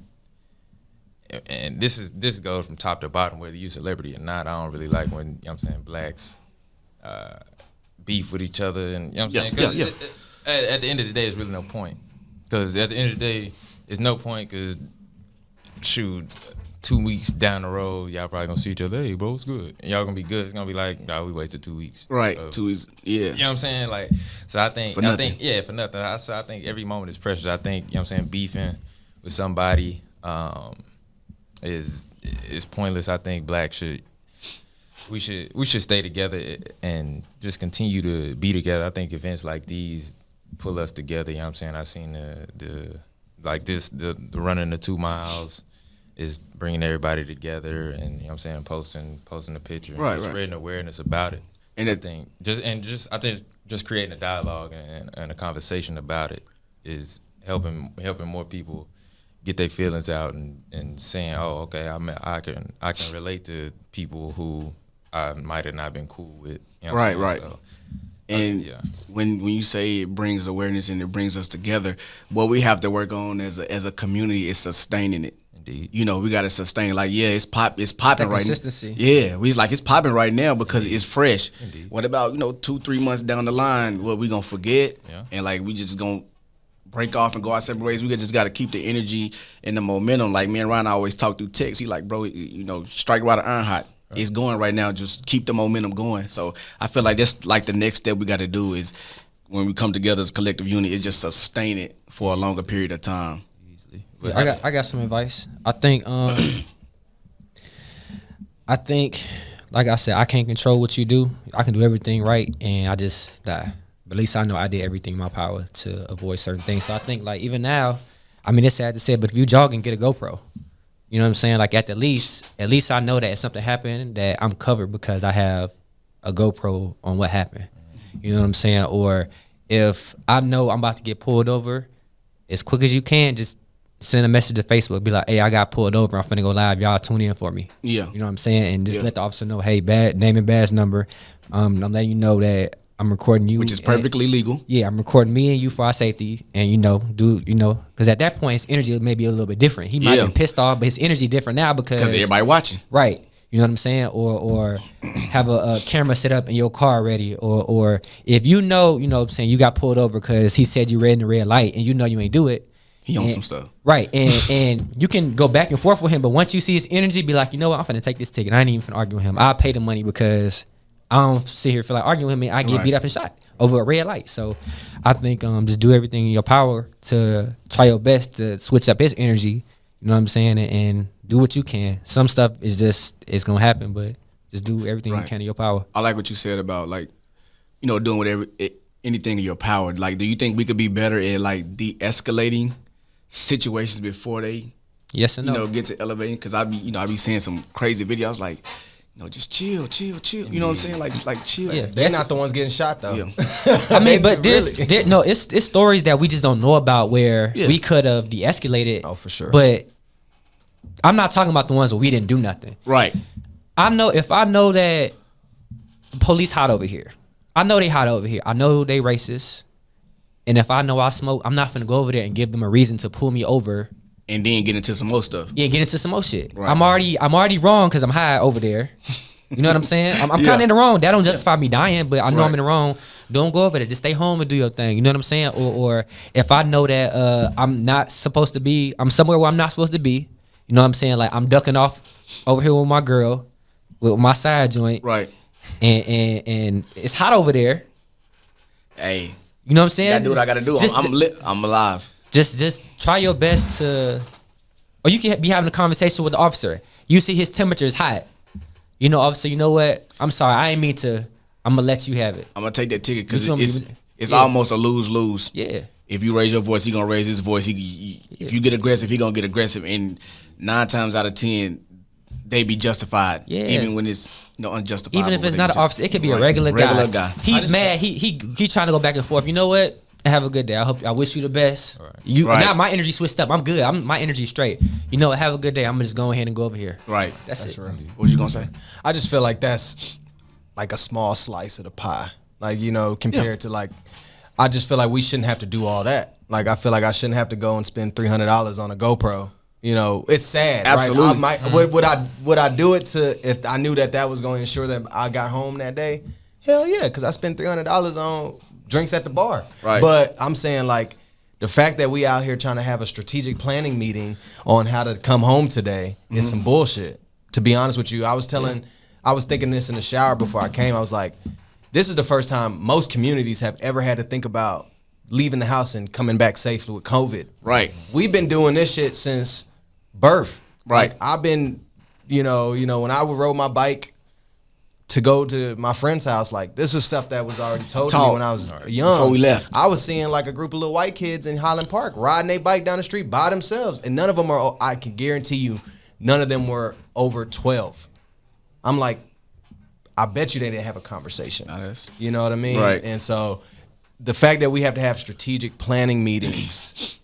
and this goes from top to bottom, whether you celebrity or not. I don't really like when, you know what I'm saying, blacks beef with each other, and you know what I'm saying? Because at the end of the day, there's really no point. Because at the end of the day, there's no point because, shoot, 2 weeks down the road, y'all probably gonna see each other. Hey, bro, it's good. And y'all gonna be good. It's gonna be like, nah, we wasted 2 weeks. Right, 2 weeks. Yeah. You know what I'm saying? Like, so I think, for nothing. I think every moment is precious. I think, you know what I'm saying, beefing with somebody is pointless. I think blacks we should stay together and just continue to be together. I think events like these pull us together. You know what I'm saying? I seen the running the 2 miles is bringing everybody together, and you know what I'm saying, posting the picture, and spreading awareness about it. And I think just creating a dialogue and a conversation about it is helping more people get their feelings out and saying, oh, okay, I can relate to people who I might have not been cool with. You know what I'm saying? So, and when you say it brings awareness and it brings us together, what we have to work on as a community is sustaining it. Indeed. You know, we got to sustain. Like, it's popping right now. Consistency. Yeah, it's popping right now because Indeed. it's fresh. Indeed. What about 2-3 months down the line? What we gonna forget? Yeah. And like we just gonna break off and go our separate ways. We just got to keep the energy and the momentum. Like me and Ryan always talk through text. He like, bro, strike while the iron hot. Right. It's going right now. Just keep the momentum going. So I feel like that's like the next step we got to do is when we come together as a collective unit, is just sustain it for a longer period of time. Easily. I got some advice. I think like I said, I can't control what you do. I can do everything right, and I just die. But at least I know I did everything in my power to avoid certain things. So I think, like, even now, I mean, it's sad to say, but if you jogging, get a GoPro. You know what I'm saying? Like, at least I know that if something happened, that I'm covered because I have a GoPro on what happened. You know what I'm saying? Or if I know I'm about to get pulled over, as quick as you can, just send a message to Facebook. Be like, hey, I got pulled over. I'm finna go live. Y'all tune in for me. Yeah. You know what I'm saying? And just let the officer know, hey, name and badge number. I'm letting you know that I'm recording you, which is perfectly legal. Yeah, I'm recording me and you for our safety, and because at that point his energy may be a little bit different. He might be pissed off, but his energy different now because everybody watching. Right, you know what I'm saying, or have a camera set up in your car already, or if you know what I'm saying, you got pulled over because he said you read the red light and you ain't do it. He on some stuff. Right, and you can go back and forth with him, but once you see his energy, be like, you know what, I'm finna take this ticket. I ain't even finna argue with him. I'll pay the money because I don't sit here feel like arguing with me. I get beat up and shot over a red light. So I think just do everything in your power to try your best to switch up his energy. You know what I'm saying? And do what you can. Some stuff it's gonna happen, but just do everything you can in your power. I like what you said about doing whatever anything in your power. Like, do you think we could be better at like de-escalating situations before they yes and no get to elevating? Because I be seeing some crazy videos like, just chill. You know what I'm saying? Like chill. Yeah, they're not the ones getting shot though. Yeah. I mean, but it's stories that we just don't know about where we could have de-escalated. Oh, for sure. But I'm not talking about the ones where we didn't do nothing. Right. I know that the police hot over here. I know they hot over here. I know they racist. And if I know I smoke, I'm not finna go over there and give them a reason to pull me over. And then get into some more stuff. Yeah, get into some more shit. Right. I'm already wrong because I'm high over there. You know what I'm saying? I'm kind of in the wrong. That don't justify me dying, but I know I'm in the wrong. Don't go over there. Just stay home and do your thing. You know what I'm saying? Or if I know that I'm not supposed to be, I'm somewhere where I'm not supposed to be. You know what I'm saying? Like, I'm ducking off over here with my girl, with my side joint. Right. And it's hot over there. Hey. You know what I'm saying? I do what I gotta do. I'm lit. I'm alive. Just try your best to, or you can be having a conversation with the officer. You see his temperature is hot. Officer, you know what? I'm sorry. I ain't mean to. I'm going to let you have it. I'm going to take that ticket because it's almost a lose-lose. Yeah. If you raise your voice, he going to raise his voice. If you get aggressive, he going to get aggressive. And 9 times out of 10, they be justified. Yeah. Even when it's unjustified. Even if it's not an officer, it could be a regular guy. He's mad. He trying to go back and forth. You know what? Have a good day. I wish you the best. Right. You Right. now my energy switched up. I'm good. My energy is straight. You know what? Have a good day. I'm gonna just go ahead and go over here. Right. That's it. real. What you gonna say? I just feel like that's like a small slice of the pie. Like, you know, compared to like, I just feel like we shouldn't have to do all that. Like, I feel like I shouldn't have to go and spend $300 on a GoPro. You know, it's sad. Absolutely. Right? Would I do it to if I knew that was going to ensure that I got home that day? Hell yeah, because I spent $300 on drinks at the bar. Right. But I'm saying like the fact that we out here trying to have a strategic planning meeting on how to come home today is some bullshit. To be honest with you, I was thinking this in the shower before I came. I was like, this is the first time most communities have ever had to think about leaving the house and coming back safely with COVID. Right. We've been doing this shit since birth. Right. Like, I've been, you know, when I would ride my bike to go to my friend's house, like this was stuff that was already told to me when I was young. Before we left. I was seeing like a group of little white kids in Highland Park riding their bike down the street by themselves, and none of them are. I can guarantee you, none of them were over 12. I'm like, I bet you they didn't have a conversation. You know what I mean? Right. And so, the fact that we have to have strategic planning meetings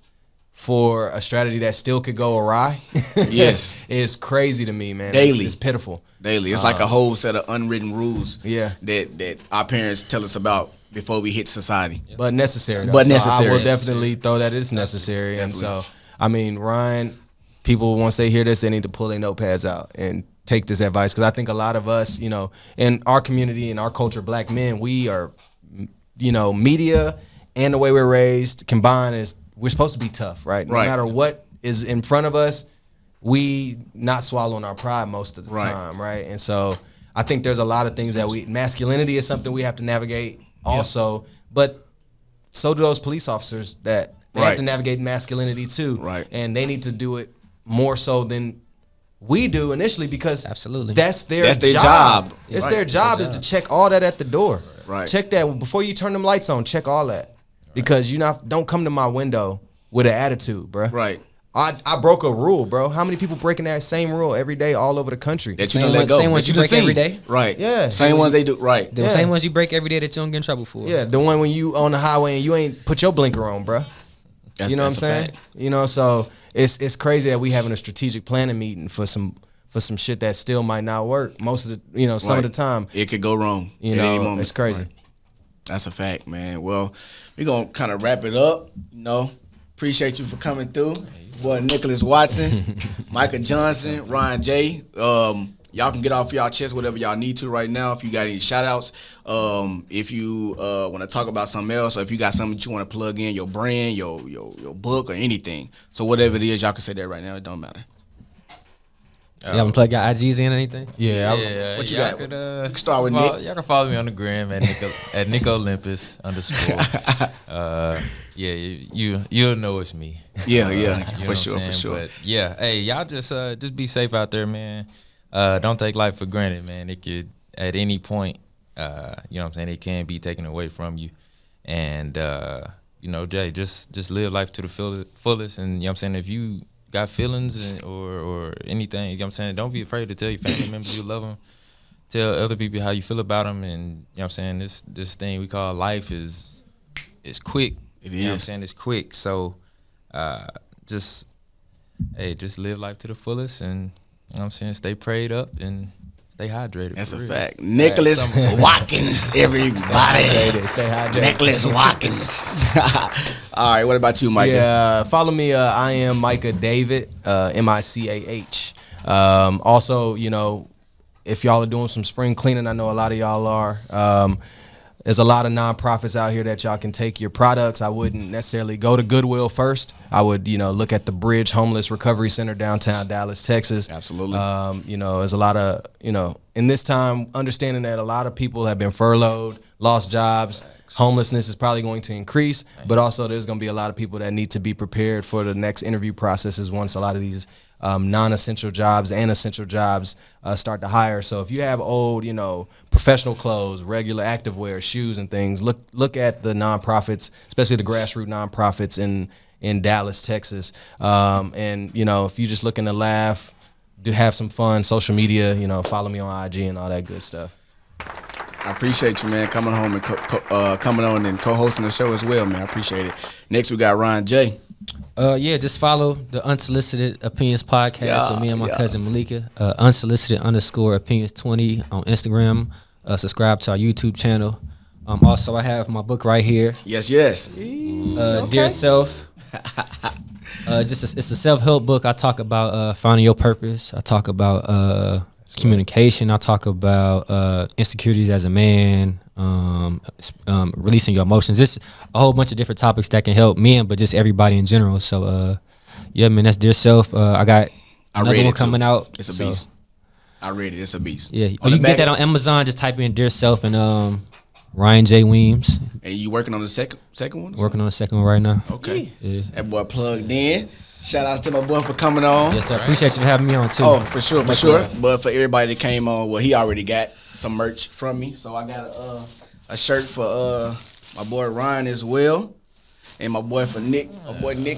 for a strategy that still could go awry, Yes. is crazy to me, man. Daily. It's pitiful. Daily. It's like a whole set of unwritten rules Yeah. that our parents tell us about before we hit society. But necessary. Though. But So necessary. I will definitely throw that it's necessary. And so, I mean, Ryan, people, once they hear this, they need to pull their notepads out and take this advice. Because I think a lot of us, you know, in our community, in our culture, black men, we are, you know, media and the way we're raised combined is we're supposed to be tough, right? No Right. matter what is in front of us, we not swallowing our pride most of the Right. time, right? And so I think there's a lot of things that masculinity is something we have to navigate also, but so do those police officers that they have Right. to navigate masculinity too. Right. And they need to do it more so than we do initially because Absolutely. that's their job. It's Right. their job is to check all that at the door. Right. Check that before you turn them lights on. Check all that because don't come to my window with an attitude, bro. Right. I broke a rule, bro. How many people breaking that same rule every day all over the country? That you Same don't let one- go. same ones That you done break every seen. day? Right. Yeah. Same ones they do. Right. The Yeah. same ones you break every day that you don't get in trouble for. Yeah, the one when you on the highway and you ain't put your blinker on, bro. You know what I'm that's a saying? fact. You know, so it's crazy that we having a strategic planning meeting for some shit that still might not work most of the some of the Right. time. It could go wrong. You at any know, moment. it's crazy. Right. That's a fact, man. Well, we're going to kind of wrap it up. You know, appreciate you for coming through. Boy, Nicholas Watson, Micah Johnson, Ryan J. Y'all can get off y'all chest whatever y'all need to right now. If you got any shout outs, if you want to talk about something else, or if you got something that you want to plug in, your brand, your book, or anything. So whatever it is, y'all can say that right now. It don't matter. You haven't plugged your IGs in or anything? Yeah, What you y'all got? Could, You can start with follow, Nick. Y'all can follow me on the gram at Nick Olympus _. Yeah, you'll know it's me. Yeah, You know for what I'm sure, for saying? sure. But yeah, hey, y'all just be safe out there, man. Don't take life for granted, man. It could at any point, you know what I'm saying, it can be taken away from you. And you know, Jay, just live life to the fullest. And you know what I'm saying, if you got feelings or anything, you know what I'm saying, don't be afraid to tell your family members you love them. Tell other people how you feel about them. And you know what I'm saying, this thing we call life is quick. It You know what I'm is. saying? It's quick. So just live life to the fullest, and you know what I'm saying, stay prayed up and stay hydrated. That's for a real. fact. Nicholas Watkins, everybody. stay hydrated. Nicholas Watkins. All right, what about you, Micah? Yeah, follow me. I am Micah David, Micah. Also, you know, if y'all are doing some spring cleaning, I know a lot of y'all are. There's a lot of nonprofits out here that y'all can take your products. I wouldn't necessarily go to Goodwill first. I would, you know, look at the Bridge Homeless Recovery Center downtown Dallas, Texas. Absolutely. You know, there's a lot of, you know, in this time, understanding that a lot of people have been furloughed, lost jobs. Homelessness is probably going to increase, but also there's going to be a lot of people that need to be prepared for the next interview processes once a lot of these non-essential jobs and essential jobs start to hire. So if you have old, you know, professional clothes, regular activewear, shoes and things, look at the nonprofits, especially the grassroots nonprofits in Dallas, Texas. And, you know, if you're just looking to laugh, have some fun, social media, you know, follow me on IG and all that good stuff. I appreciate you, man, coming home and coming on and co-hosting the show as well, man. I appreciate it. Next, we got Ron J. Just follow the Unsolicited Opinions podcast. So me and my cousin Malika, Unsolicited_opinions20 on Instagram. Subscribe to our YouTube channel. Also, I have my book right here. Yes. Dear Self. It's a self-help book. I talk about finding your purpose. I talk about communication. I talk about insecurities as a man, releasing your emotions. Just a whole bunch of different topics that can help men, but just everybody in general. So, man, that's Dear Self. I got another one coming out. It's a beast. I read it. It's a beast. Yeah. You can get that on Amazon. Just type in Dear Self and Ryan J. Weems. And you working on the second one? Working on the second one right now. Okay. Yeah. That boy plugged in. Shout outs to my boy for coming on. Yes, sir. Appreciate you for having me on too. Oh, for sure. But for everybody that came on, well, he already got some merch from me. So I got a shirt for my boy Ryan as well. And my boy Nick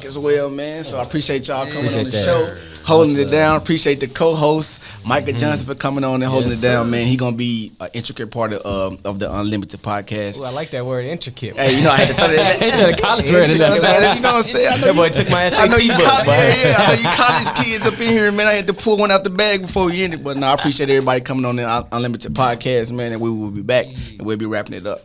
as well, man. So I appreciate y'all coming on the show, holding it down. Appreciate the co-host, Micah Johnson, for coming on and holding it down, man. He gonna be an intricate part of the Unlimited podcast. Ooh, I like that word, intricate. Hey, I had to throw that. The college word. You know what I'm saying? I know that boy took my SAT I know you book, I know you college kids up in here, man. I had to pull one out the bag before we ended. But no, I appreciate everybody coming on the Unlimited podcast, man. And we will be back and we'll be wrapping it up.